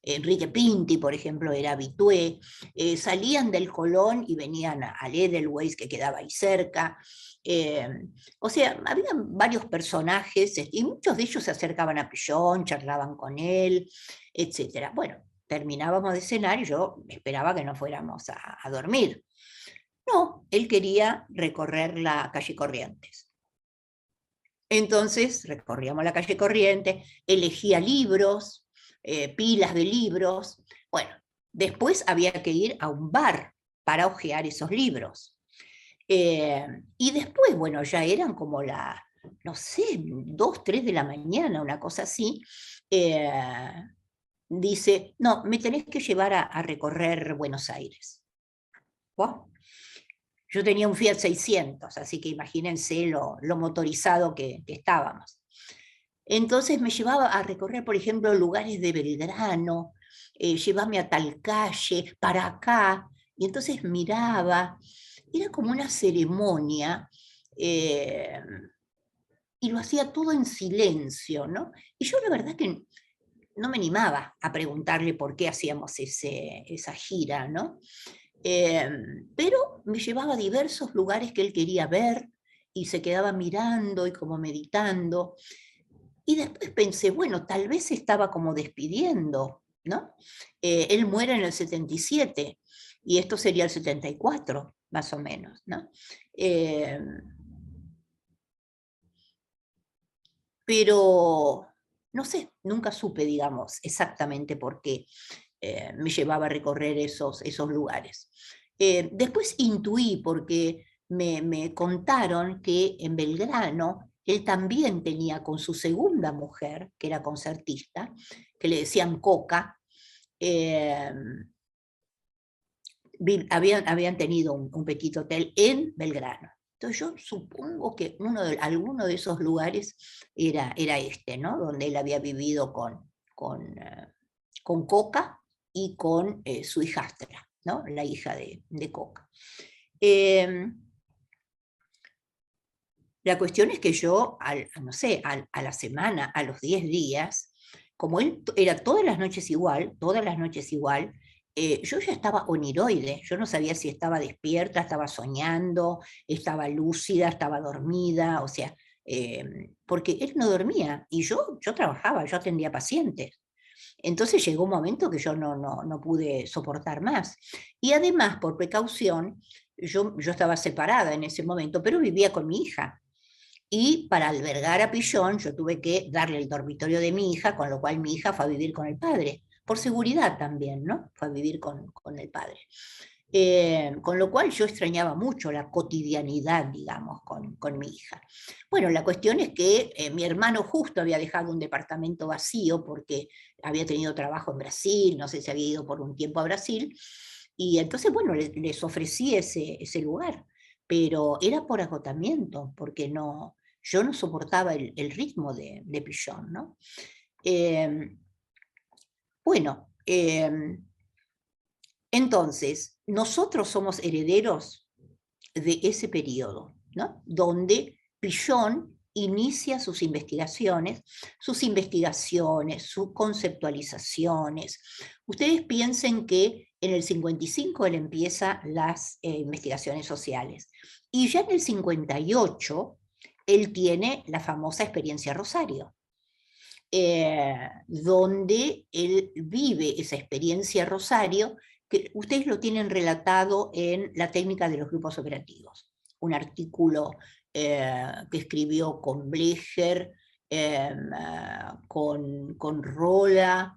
Enrique Pinti, por ejemplo, era habitué, salían del Colón y venían al Edelweiss, que quedaba ahí cerca. O sea, había varios personajes y muchos de ellos se acercaban a Pillon, charlaban con él, etc. Bueno, terminábamos de cenar y yo esperaba que no fuéramos a dormir. No, él quería recorrer la calle Corrientes. Entonces recorríamos la calle Corrientes, elegía libros, pilas de libros. Bueno, después había que ir a un bar para hojear esos libros. Y después, bueno, ya eran como no sé, 2, 3 de la mañana, una cosa así. Dice, no, me tenés que llevar a recorrer Buenos Aires. ¿Wow? Yo tenía un Fiat 600, así que imagínense lo motorizado que estábamos. Entonces me llevaba a recorrer, por ejemplo, lugares de Belgrano, llévame a tal calle, para acá, y entonces miraba, era como una ceremonia, y lo hacía todo en silencio, ¿no? Y yo la verdad que no me animaba a preguntarle por qué hacíamos esa gira, ¿no? Pero me llevaba a diversos lugares que él quería ver y se quedaba mirando y como meditando. Y después pensé, bueno, tal vez se estaba como despidiendo, ¿no? Él muere en el 77 y esto sería el 74, más o menos, ¿no? Pero no sé, nunca supe, digamos, exactamente por qué me llevaba a recorrer esos lugares. Después intuí, porque me contaron que en Belgrano él también tenía con su segunda mujer, que era concertista, que le decían Coca, habían tenido un petit hotel en Belgrano. Entonces yo supongo que alguno de esos lugares era este, ¿no? Donde él había vivido con Coca y con su hijastra, ¿no? La hija de Coca. La cuestión es que yo, no sé, a la semana, a los 10 días, como él era todas las noches igual, yo ya estaba oniroide, yo no sabía si estaba despierta, estaba soñando, estaba lúcida, estaba dormida, o sea, porque él no dormía y yo trabajaba, yo atendía pacientes. Entonces llegó un momento que yo no pude soportar más. Y además, por precaución, yo estaba separada en ese momento, pero vivía con mi hija. Y para albergar a Pillón, yo tuve que darle el dormitorio de mi hija, con lo cual mi hija fue a vivir con el padre. Por seguridad también, ¿no? Fue a vivir con el padre. Con lo cual yo extrañaba mucho la cotidianidad, digamos, con mi hija. Bueno, la cuestión es que mi hermano justo había dejado un departamento vacío porque había tenido trabajo en Brasil, no sé si había ido por un tiempo a Brasil, y entonces, bueno, les ofrecí ese lugar, pero era por agotamiento, porque yo no soportaba el ritmo de Pillón, ¿no? Eh, bueno, entonces, nosotros somos herederos de ese periodo, ¿no? Donde Pillón inicia sus conceptualizaciones. Ustedes piensen que en el 55 él empieza las investigaciones sociales y ya en el 58 él tiene la famosa experiencia Rosario, donde él vive esa experiencia Rosario, que ustedes lo tienen relatado en La técnica de los grupos operativos, un artículo que escribió con Blecher, con Rolla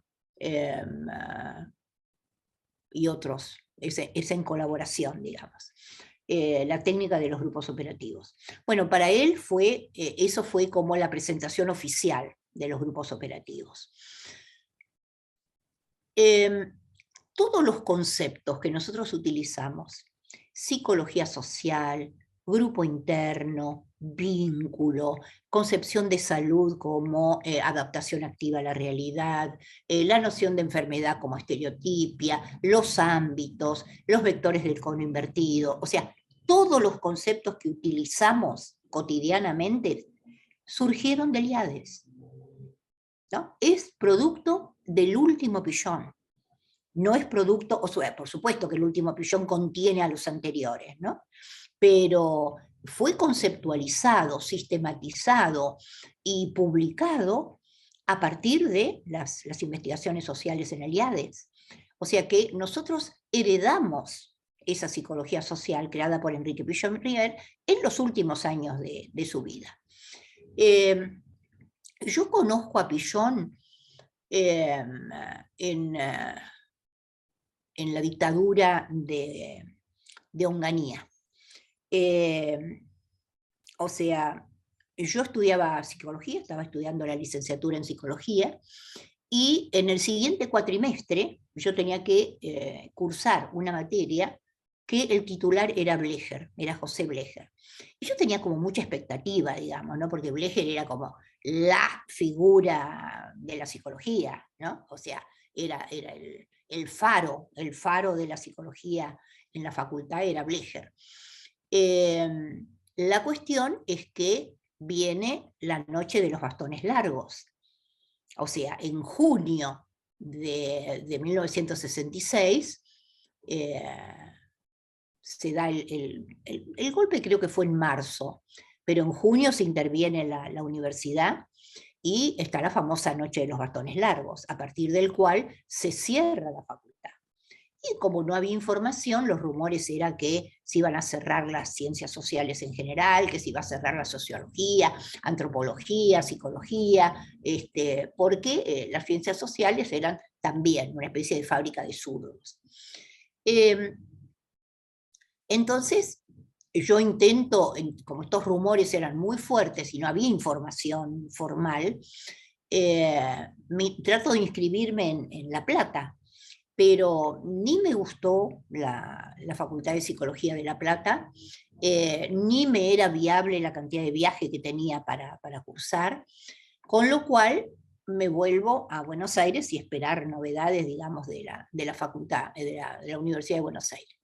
y otros, es en colaboración, digamos. La técnica de los grupos operativos. Bueno, para él eso fue como la presentación oficial de los grupos operativos. Todos los conceptos que nosotros utilizamos, psicología social, grupo interno, vínculo, concepción de salud como adaptación activa a la realidad, la noción de enfermedad como estereotipia, los ámbitos, los vectores del cono invertido, o sea, todos los conceptos que utilizamos cotidianamente surgieron del IADES, ¿no? Es producto del último Pillón. No es producto, o sea, por supuesto que el último Pillón contiene a los anteriores, ¿no? Pero fue conceptualizado, sistematizado y publicado a partir de las investigaciones sociales en el IADES. O sea que nosotros heredamos esa psicología social creada por Enrique Pillon-Rier en los últimos años de su vida. Yo conozco a Pillon en la dictadura de Onganía. O sea, yo estudiaba psicología, estaba estudiando la licenciatura en psicología, y en el siguiente cuatrimestre yo tenía que cursar una materia que el titular era Blecher, era José Blecher. Y yo tenía como mucha expectativa, digamos, ¿no? Porque Blecher era como la figura de la psicología, ¿no? O sea, era el faro de la psicología en la facultad era Blecher. La cuestión es que viene la noche de los bastones largos. O sea, en junio de 1966 se da el golpe, creo que fue en marzo, pero en junio se interviene la universidad y está la famosa noche de los bastones largos, a partir del cual se cierra la facultad. Y como no había información, los rumores eran que se iban a cerrar las ciencias sociales en general, que se iba a cerrar la sociología, antropología, psicología, porque las ciencias sociales eran también una especie de fábrica de zurdos. Entonces, yo intento, como estos rumores eran muy fuertes y no había información formal, trato de inscribirme en La Plata, pero ni me gustó la Facultad de Psicología de La Plata, ni me era viable la cantidad de viaje que tenía para cursar, con lo cual me vuelvo a Buenos Aires y esperar novedades, digamos, de la facultad, de la Universidad de Buenos Aires.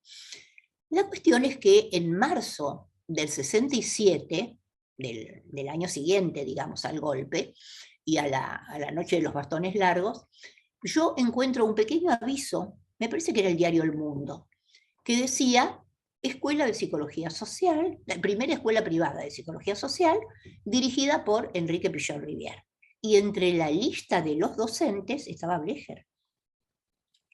La cuestión es que en marzo del 67, del año siguiente, digamos, al golpe, y a la noche de los bastones largos, yo encuentro un pequeño aviso me parece que era el diario El Mundo, que decía Escuela de Psicología Social, la primera escuela privada de psicología social, dirigida por Enrique Pillon Rivière. Y entre la lista de los docentes estaba Blecher.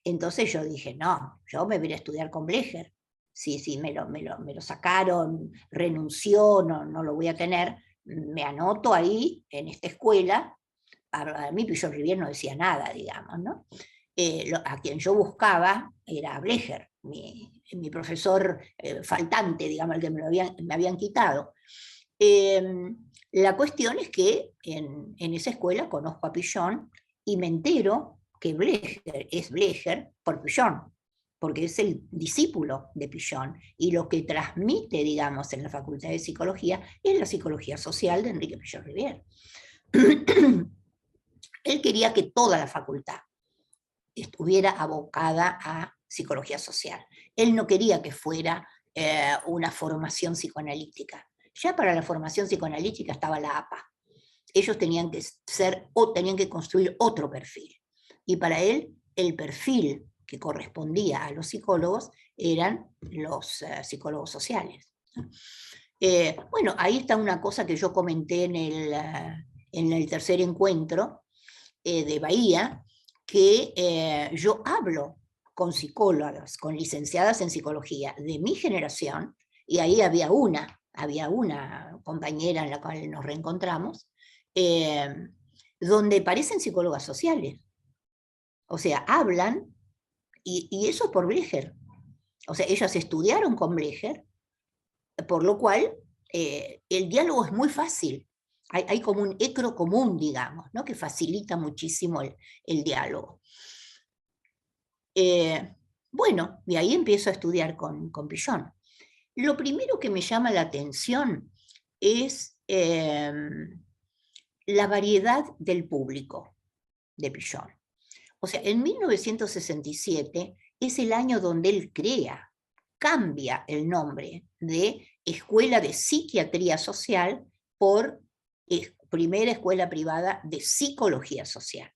Entonces yo dije, no, yo me voy a estudiar con Blecher. Sí, me lo sacaron, renunció, no lo voy a tener, me anoto ahí en esta escuela. A mí Pillon Rivière no decía nada, digamos, ¿no? A quien yo buscaba era Blecher, mi profesor faltante, digamos, el que me habían quitado. La cuestión es que en esa escuela conozco a Pillon y me entero que Blecher es Blecher por Pillon, porque es el discípulo de Pillon, y lo que transmite, digamos, en la Facultad de Psicología es la psicología social de Enrique Pillon Rivière. Él quería que toda la facultad estuviera abocada a psicología social. Él no quería que fuera una formación psicoanalítica. Ya para la formación psicoanalítica estaba la APA. Ellos tenían que ser o tenían que construir otro perfil. Y para él, el perfil que correspondía a los psicólogos eran los psicólogos sociales. Bueno, ahí está una cosa que yo comenté en el tercer encuentro de Bahía, que yo hablo con psicólogas, con licenciadas en psicología de mi generación, y ahí había una compañera en la cual nos reencontramos, donde parecen psicólogas sociales. O sea, hablan, y eso es por Blecher. O sea, ellas estudiaron con Blecher, por lo cual el diálogo es muy fácil. Hay como un ecro común, digamos, ¿no? Que facilita muchísimo el diálogo. Bueno, y ahí empiezo a estudiar con Pillon. Lo primero que me llama la atención es la variedad del público de Pillon. O sea, en 1967 es el año donde él cambia el nombre de Escuela de Psiquiatría Social por Primera Escuela Privada de Psicología Social.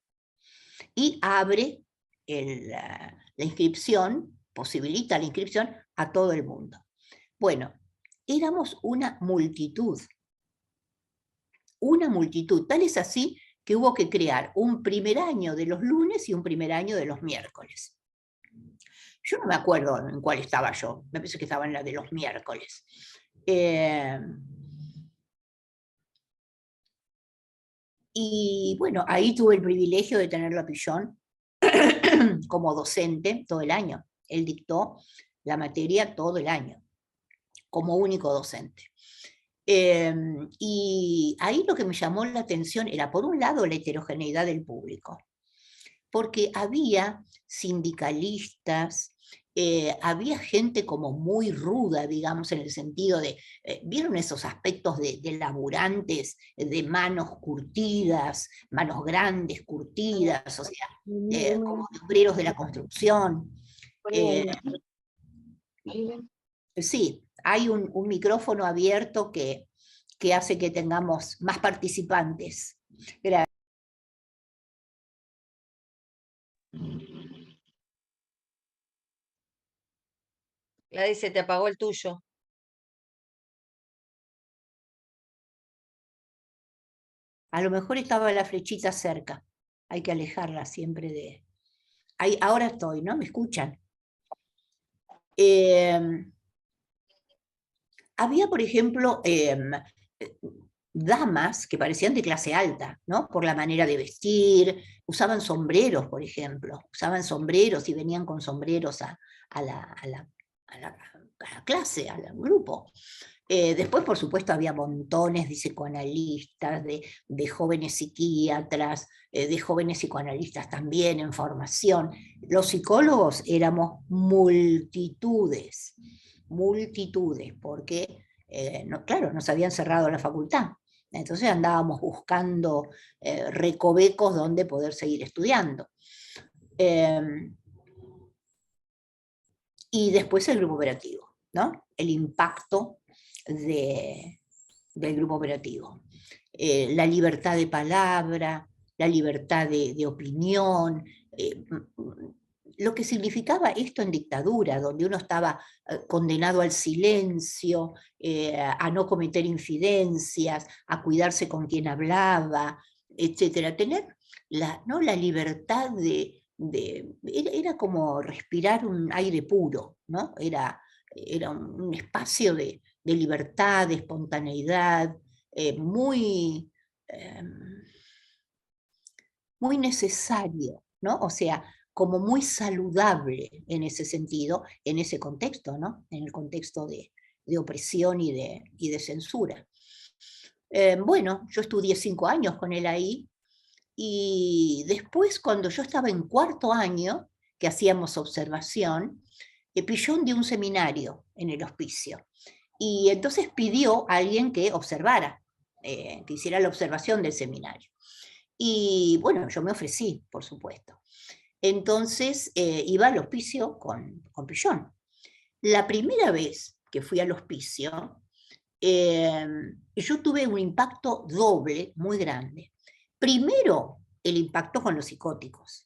Y abre la inscripción, posibilita la inscripción a todo el mundo. Bueno, éramos una multitud, tal es así que hubo que crear un primer año de los lunes y un primer año de los miércoles. Yo no me acuerdo en cuál estaba yo, me parece que estaba en la de los miércoles. Y bueno, ahí tuve el privilegio de tenerlo a Pillon como docente todo el año. Él dictó la materia todo el año, como único docente. Y ahí lo que me llamó la atención era, por un lado, la heterogeneidad del público, porque había sindicalistas, había gente como muy ruda, digamos, en el sentido de, ¿vieron esos aspectos de laburantes, de manos curtidas, manos grandes curtidas, o sea, como de obreros de la construcción? Sí, hay un micrófono abierto que hace que tengamos más participantes. Gracias. Gladys, se te apagó el tuyo. A lo mejor estaba la flechita cerca. Hay que alejarla siempre de... Ahí, ahora estoy, ¿no? ¿Me escuchan? Había, por ejemplo, damas que parecían de clase alta, ¿no? Por la manera de vestir, usaban sombreros, por ejemplo, usaban sombreros y venían con sombreros a la clase, al grupo. Después, por supuesto, había montones de psicoanalistas, de jóvenes psiquiatras, de jóvenes psicoanalistas también en formación. Los psicólogos éramos multitudes, porque, claro, nos habían cerrado la facultad. Entonces andábamos buscando recovecos donde poder seguir estudiando. Y después el grupo operativo, ¿no? El impacto del grupo operativo. La libertad de palabra, la libertad de opinión, lo que significaba esto en dictadura, donde uno estaba condenado al silencio, a no cometer infidencias, a cuidarse con quien hablaba, etcétera. Tener ¿no? la libertad era como respirar un aire puro, ¿no? Era un espacio de libertad, de espontaneidad, muy, muy necesario, ¿no? O sea, como muy saludable en ese sentido, en ese contexto, ¿no? En el contexto de opresión y de censura. Bueno, yo estudié 5 años con él ahí, y después, cuando yo estaba en 4º año, que hacíamos observación, Pillón dio un seminario en el hospicio. Y entonces pidió a alguien que observara, que hiciera la observación del seminario. Y bueno, yo me ofrecí, por supuesto. Entonces iba al hospicio con Pillón. La primera vez que fui al hospicio, yo tuve un impacto doble muy grande. Primero, el impacto con los psicóticos.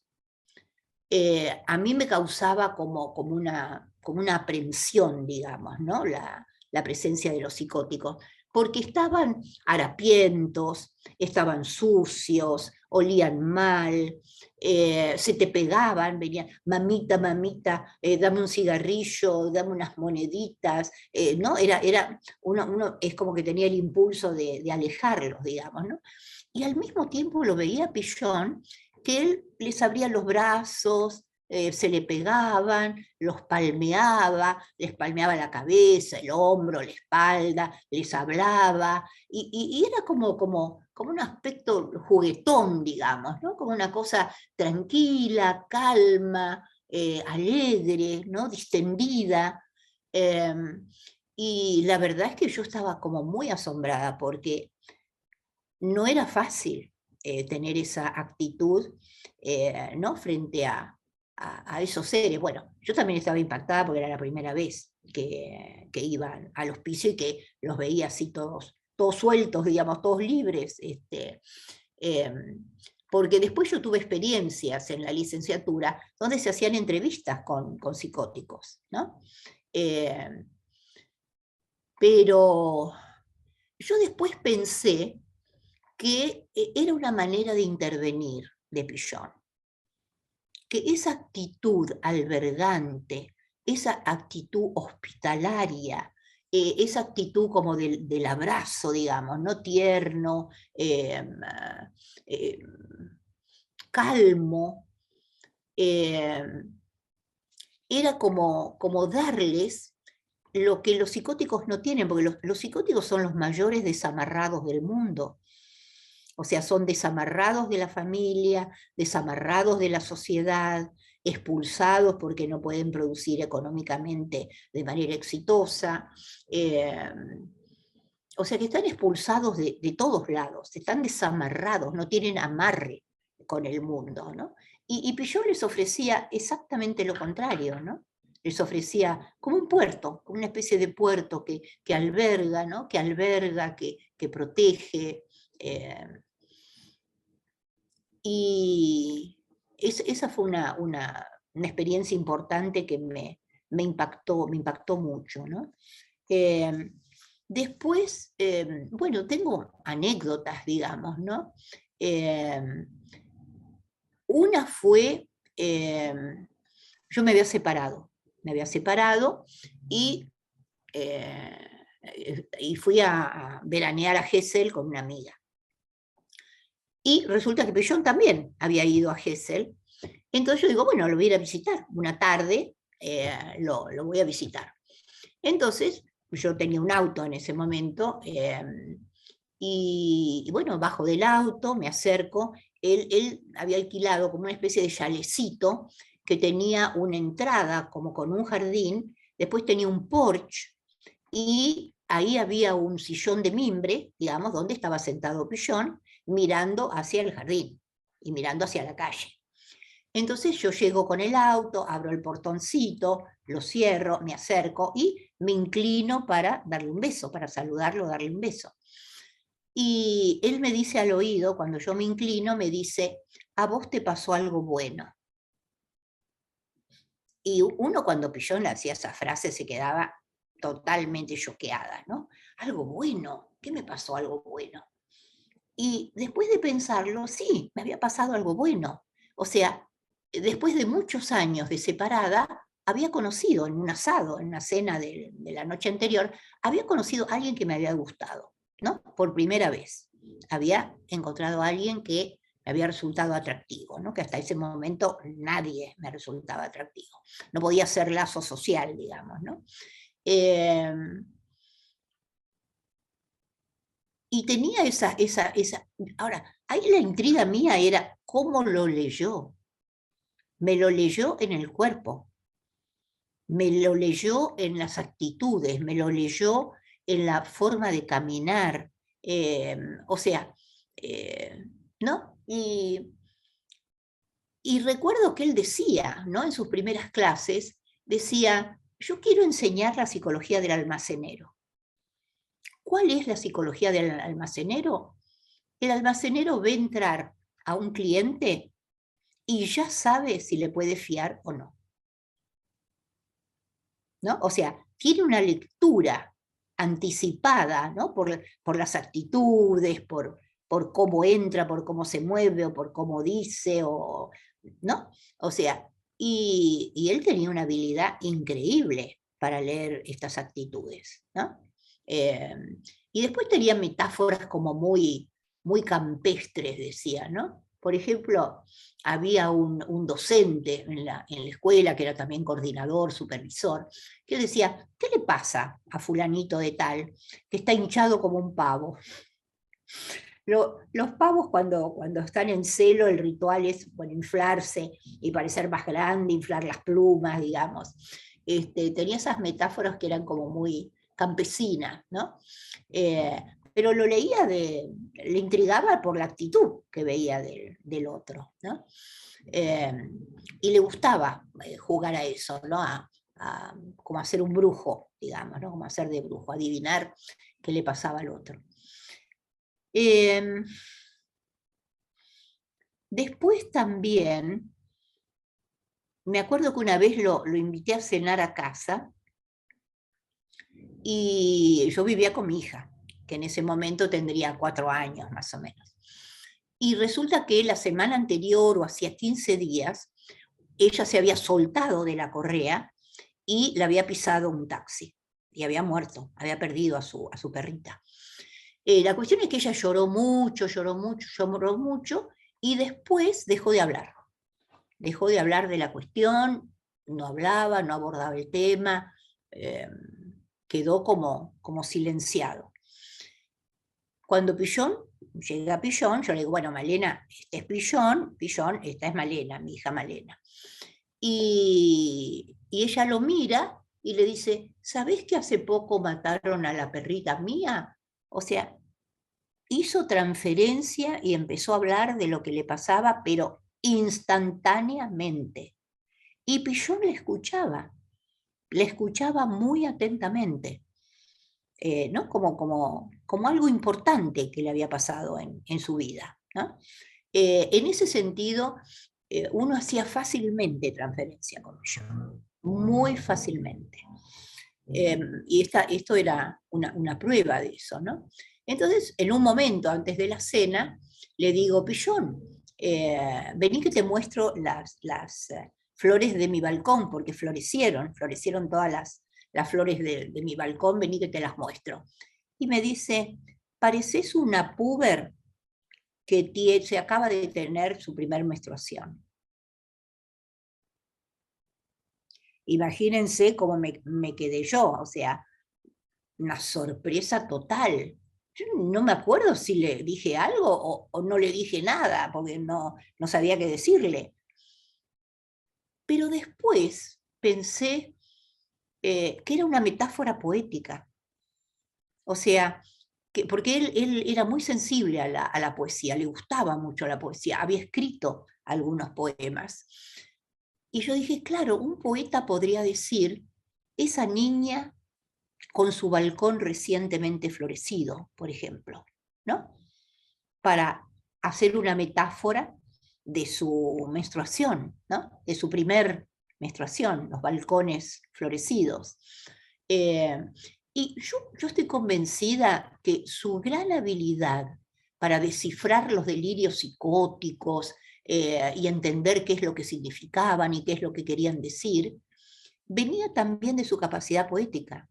A mí me causaba como una aprensión, digamos, ¿no? La presencia de los psicóticos, porque estaban harapientos, estaban sucios, olían mal, se te pegaban, venían, mamita, mamita, dame un cigarrillo, dame unas moneditas, ¿no? Uno es como que tenía el impulso de alejarlos, digamos, ¿no? Y al mismo tiempo lo veía Pillón, que él les abría los brazos, se le pegaban, les palmeaba la cabeza, el hombro, la espalda, les hablaba, y era como un aspecto juguetón, digamos, ¿no? Como una cosa tranquila, calma, alegre, ¿no? Distendida. Eh, y la verdad es que yo estaba como muy asombrada, porque no era fácil tener esa actitud, ¿no? Frente a esos seres. Bueno, yo también estaba impactada porque era la primera vez que iban al hospicio y que los veía así todos sueltos, digamos, todos libres. Porque después yo tuve experiencias en la licenciatura donde se hacían entrevistas con psicóticos, ¿no? Pero yo después pensé que era una manera de intervenir de Pillón, que esa actitud albergante, esa actitud hospitalaria, esa actitud como del abrazo, digamos, no tierno, eh, calmo, era como darles lo que los psicóticos no tienen, porque los psicóticos son los mayores desamarrados del mundo. O sea, son desamarrados de la familia, desamarrados de la sociedad, expulsados porque no pueden producir económicamente de manera exitosa. O sea, que están expulsados de todos lados, están desamarrados, no tienen amarre con el mundo, ¿no? Y Pillón les ofrecía exactamente lo contrario, ¿no? Les ofrecía como un puerto, como una especie de puerto que alberga, ¿no? Que alberga, que protege. Y esa fue una experiencia importante que me impactó mucho, ¿no? Después, bueno, tengo anécdotas, digamos, ¿no? Una fue, yo me había separado eh, y fui a veranear a Gesell con una amiga. Y resulta que Pillón también había ido a Gesell. Entonces yo digo, bueno, lo voy a ir a visitar. Una tarde lo voy a visitar. Entonces yo tenía un auto en ese momento, y bueno, bajo del auto, me acerco. Él había alquilado como una especie de chalecito que tenía una entrada como con un jardín, después tenía un porche, y ahí había un sillón de mimbre, digamos, donde estaba sentado Pillón, mirando hacia el jardín y mirando hacia la calle. Entonces yo llego con el auto, abro el portoncito, lo cierro, me acerco y me inclino para darle un beso, para saludarlo, darle un beso. Y él me dice al oído, cuando yo me inclino, me dice, a vos te pasó algo bueno. Y uno cuando Pillón le hacía esa frase se quedaba totalmente choqueada, ¿no? Algo bueno, ¿qué me pasó algo bueno? Y después de pensarlo, sí, me había pasado algo bueno. O sea, después de muchos años de separada, había conocido en un asado, en una cena de la noche anterior, había conocido a alguien que me había gustado, ¿no? Por primera vez. Había encontrado a alguien que me había resultado atractivo, ¿no? Que hasta ese momento nadie me resultaba atractivo. No podía ser lazo social, digamos, ¿no? Y tenía esa. Ahora, ahí la intriga mía era cómo lo leyó. Me lo leyó en el cuerpo, me lo leyó en las actitudes, me lo leyó en la forma de caminar, o sea, ¿no? Y recuerdo que él decía, ¿no? En sus primeras clases, decía, yo quiero enseñar la psicología del almacenero. ¿Cuál es la psicología del almacenero? El almacenero ve entrar a un cliente y ya sabe si le puede fiar o no. ¿No? O sea, tiene una lectura anticipada, ¿no? Por las actitudes, por cómo entra, por cómo se mueve o por cómo dice, ¿no? O sea, y él tenía una habilidad increíble para leer estas actitudes, ¿no? Y después tenía metáforas como muy campestres, decía, ¿no? Por ejemplo, había un docente en la escuela que era también coordinador, supervisor, que decía, ¿qué le pasa a fulanito de tal que está hinchado como un pavo? Los pavos cuando están en celo, el ritual es bueno, inflarse y parecer más grande, inflar las plumas, digamos. Tenía esas metáforas que eran como muy campesinas, ¿no? Pero lo leía, le intrigaba por la actitud que veía del otro, ¿no? Y le gustaba jugar a eso, ¿no? Como hacer un brujo, digamos, ¿no? Como hacer de brujo, adivinar qué le pasaba al otro. Después también, me acuerdo que una vez lo invité a cenar a casa y yo vivía con mi hija, que en ese momento tendría 4 años más o menos. Y resulta que la semana anterior o hacía 15 días, ella se había soltado de la correa y le había pisado un taxi y había muerto, había perdido a su perrita. La cuestión es que ella lloró mucho y después dejó de hablar. Dejó de hablar de la cuestión, no hablaba, no abordaba el tema, quedó como silenciado. Cuando llega Pillón, yo le digo, bueno, Malena, este es Pillón, esta es Malena, mi hija Malena. Y ella lo mira y le dice, ¿sabés que hace poco mataron a la perrita mía? O sea, hizo transferencia y empezó a hablar de lo que le pasaba, pero instantáneamente. Y Pillón le escuchaba muy atentamente, ¿no? Como algo importante que le había pasado en su vida, ¿no? En ese sentido, uno hacía fácilmente transferencia con Pillón, muy fácilmente. Y esto era una prueba de eso, ¿no? Entonces, en un momento antes de la cena, le digo, Pillón, vení que te muestro las flores de mi balcón, porque florecieron todas las flores de mi balcón, vení que te las muestro. Y me dice, pareces una puber que se acaba de tener su primer menstruación. Imagínense cómo me quedé yo, o sea, una sorpresa total. Yo no me acuerdo si le dije algo o no le dije nada, porque no sabía qué decirle. Pero después pensé que era una metáfora poética. O sea, porque él era muy sensible a la poesía, le gustaba mucho la poesía, había escrito algunos poemas. Y yo dije, claro, un poeta podría decir, esa niña con su balcón recientemente florecido, por ejemplo, ¿no? Para hacer una metáfora de su menstruación, ¿no? De su primer menstruación, los balcones florecidos. Y yo estoy convencida que su gran habilidad para descifrar los delirios psicóticos y entender qué es lo que significaban y qué es lo que querían decir, venía también de su capacidad poética,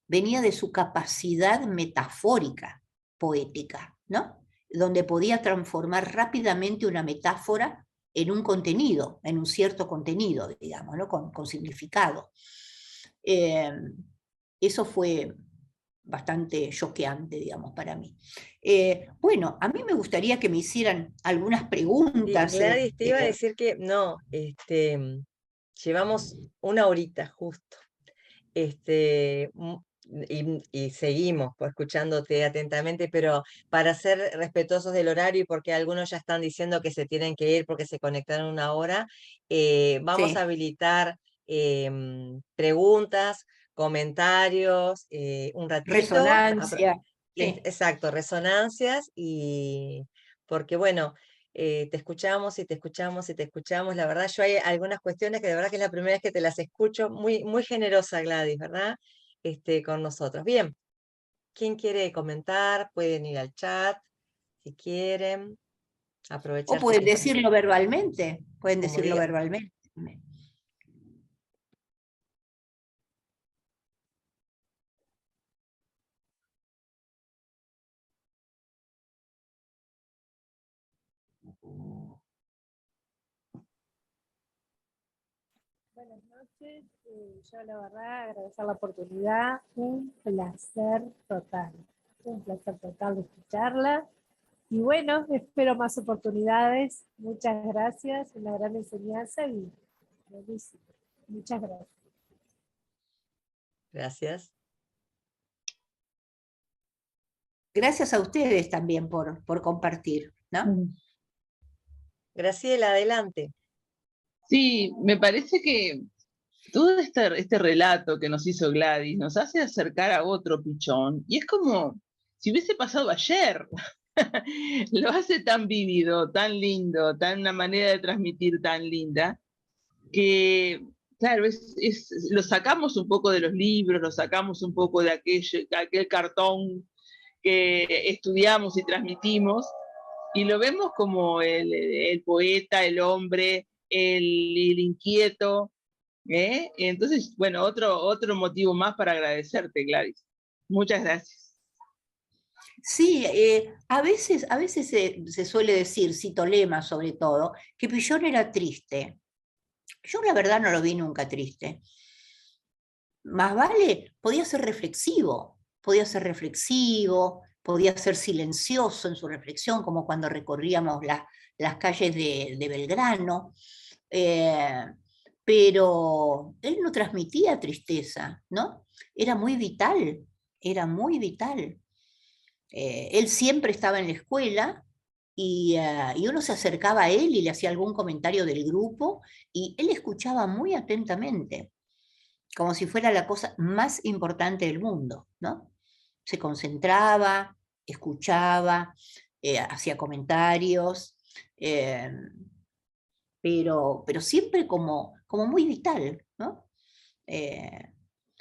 venía de su capacidad metafórica poética, ¿no? Donde podía transformar rápidamente una metáfora en un contenido, en un cierto contenido, digamos, ¿no? Con significado. Eso fue bastante choqueante, digamos, para mí. Bueno, a mí me gustaría que me hicieran algunas Sí, preguntas. Gladys, te iba a decir que no, llevamos una horita justo. Este, mm, y seguimos pues, escuchándote atentamente, pero para ser respetuosos del horario y porque algunos ya están diciendo que se tienen que ir porque se conectaron una hora, vamos a Sí, habilitar preguntas, comentarios, un ratito. resonancia. Sí. Exacto, resonancias y porque bueno, te escuchamos y te escuchamos y te escuchamos. La verdad, yo hay algunas cuestiones que de verdad que es la primera vez que te las escucho. Muy, muy generosa, Gladys, ¿verdad? Con nosotros. Bien, ¿quién quiere comentar? Pueden ir al chat si quieren. O Aprovechar que pueden están decirlo verbalmente, pueden como decirlo diga. verbalmente. Buenas noches, yo la verdad agradecer la oportunidad, un placer total de escucharla y bueno, espero más oportunidades, muchas gracias, una gran enseñanza y buenísimo, muchas gracias. Gracias. Gracias a ustedes también por compartir, ¿no? Graciela, adelante. Sí, me parece que todo este relato que nos hizo Gladys nos hace acercar a otro pichón, y es como si hubiese pasado ayer. Lo hace tan vívido, tan lindo, tan una manera de transmitir tan linda, que, claro, lo sacamos un poco de los libros, lo sacamos un poco de aquel cartón que estudiamos y transmitimos, y lo vemos como el poeta, el hombre, el inquieto, ¿eh? Entonces, bueno, otro motivo más para agradecerte, Gladys. Muchas gracias. Sí, a veces se suele decir, cito Lema sobre todo, que Pillón era triste. Yo la verdad no lo vi nunca triste. Más vale, podía ser reflexivo, podía ser silencioso en su reflexión, como cuando recorríamos las calles de Belgrano, pero él no transmitía tristeza, ¿no? Era muy vital, era muy vital. Él siempre estaba en la escuela y uno se acercaba a él y le hacía algún comentario del grupo y él escuchaba muy atentamente, como si fuera la cosa más importante del mundo, ¿no? Se concentraba, escuchaba, hacía comentarios, eh, pero siempre como muy vital, ¿no?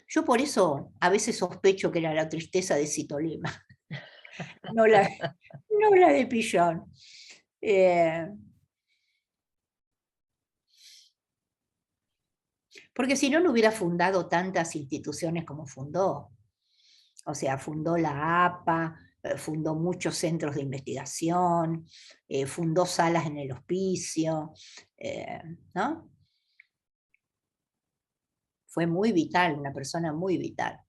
Yo por eso a veces sospecho que era la tristeza de Citolema, no la, no la de Pillón. Porque si no, no hubiera fundado tantas instituciones como fundó. O sea, fundó la APA, fundó muchos centros de investigación, fundó salas en el hospicio, ¿no? Fue muy vital, una persona muy vital.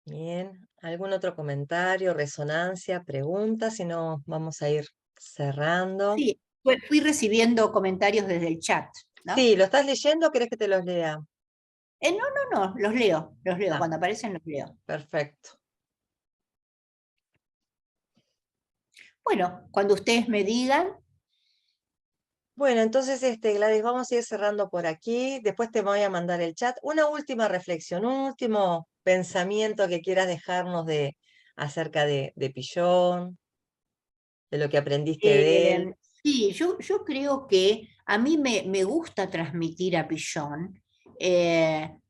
Bien, ¿algún otro comentario, resonancia, pregunta? Si no, vamos a ir cerrando. Sí, fui recibiendo comentarios desde el chat, ¿no? Sí, ¿lo estás leyendo o querés que te los lea? No, los leo, Ah, cuando aparecen los leo. perfecto. Bueno, cuando ustedes me digan, Bueno, entonces, Gladys, vamos a ir cerrando por aquí. Después te voy a mandar el chat. Una última reflexión, un último pensamiento que quieras dejarnos acerca de Pillón, de lo que aprendiste de él. Sí, yo creo que a mí me gusta transmitir a Pichon,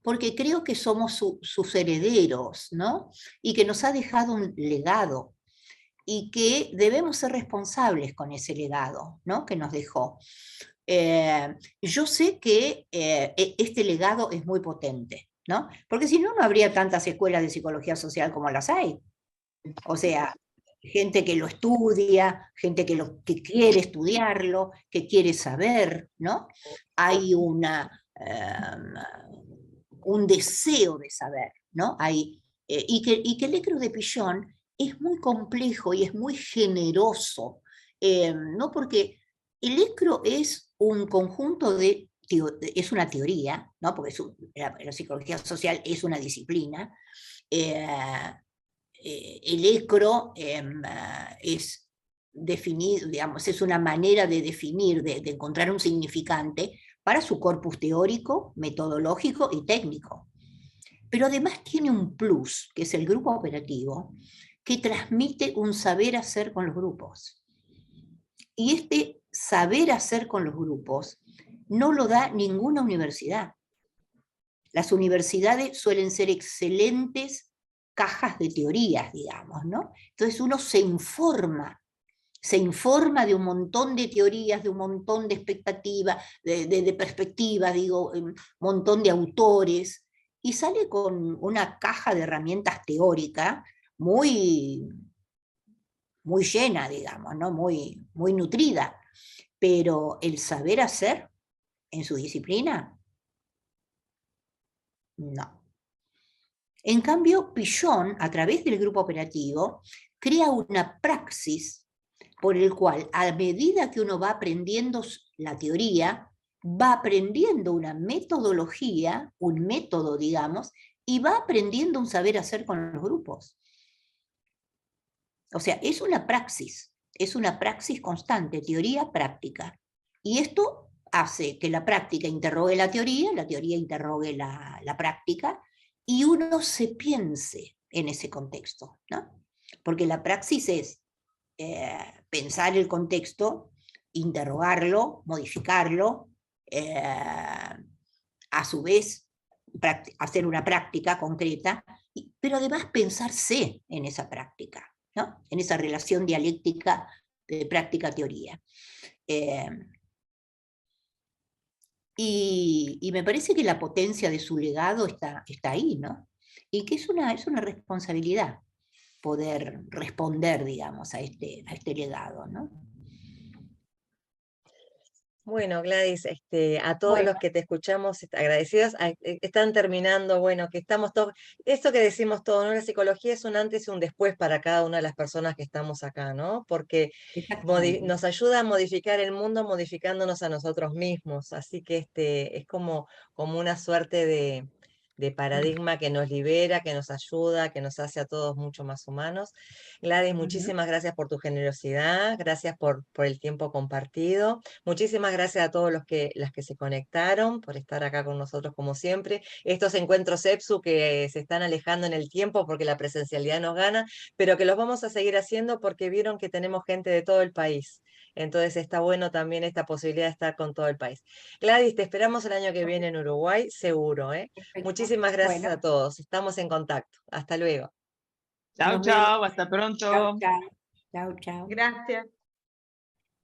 porque creo que somos sus herederos, ¿no? Y que nos ha dejado un legado y que debemos ser responsables con ese legado, ¿no? Que nos dejó. Yo sé que este legado es muy potente, ¿no? Porque si no, no habría tantas escuelas de psicología social como las hay. O sea, gente que lo estudia, gente que quiere estudiarlo, que quiere saber, ¿no? Hay un deseo de saber, ¿no? Y que el ecro de Pichon es muy complejo y es muy generoso, ¿no? Porque el ecro es un conjunto es una teoría, ¿no? Porque la psicología social es una disciplina. El ecro es definir, digamos, es una manera de definir, de encontrar un significante para su corpus teórico, metodológico y técnico. Pero además tiene un plus, que es el grupo operativo, que transmite un saber hacer con los grupos. Y este saber hacer con los grupos no lo da ninguna universidad. Las universidades suelen ser excelentes cajas de teorías, digamos, ¿no? Entonces uno se informa de un montón de teorías, de un montón de expectativas, de perspectivas, digo, un montón de autores, y sale con una caja de herramientas teóricas muy, muy llena, digamos, ¿no? Muy nutrida. Pero el saber hacer en su disciplina, no. En cambio, Pichon, a través del grupo operativo, crea una praxis por el cual, a medida que uno va aprendiendo la teoría, va aprendiendo una metodología, un método, digamos, y va aprendiendo un saber hacer con los grupos. O sea, es una praxis constante, teoría, práctica. Y esto hace que la práctica interrogue la teoría interrogue la práctica, y uno se piense en ese contexto, ¿no? Porque la praxis es pensar el contexto, interrogarlo, modificarlo, a su vez hacer una práctica concreta, pero además pensarse en esa práctica, ¿no? En esa relación dialéctica de práctica-teoría. Y me parece que la potencia de su legado está ahí, ¿no? Y que es una responsabilidad poder responder, digamos, a este legado, ¿no? Bueno, Gladys, a todos Bueno, los que te escuchamos agradecidos, están terminando, bueno, que estamos todos, esto que decimos todos, ¿no? La psicología es un antes y un después para cada una de las personas que estamos acá, ¿no? Porque exactamente. nos ayuda a modificar el mundo modificándonos a nosotros mismos, así que es como una suerte de paradigma que nos libera, que nos ayuda, que nos hace a todos mucho más humanos. Gladys, muchísimas gracias por tu generosidad, gracias por el tiempo compartido. Muchísimas gracias a todos las que se conectaron por estar acá con nosotros como siempre. Estos encuentros EPSU que se están alejando en el tiempo porque la presencialidad nos gana, pero que los vamos a seguir haciendo porque vieron que tenemos gente de todo el país. Entonces está bueno también esta posibilidad de estar con todo el país. Gladys, te esperamos el año que viene en Uruguay, seguro, ¿eh? Perfecto. Muchísimas gracias Bueno, a todos. Estamos en contacto. Hasta luego. Chao, nos vemos. chao, hasta Chao, pronto. chao. Chao, chao. Gracias.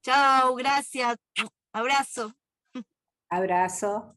Chao, gracias. Abrazo. Abrazo.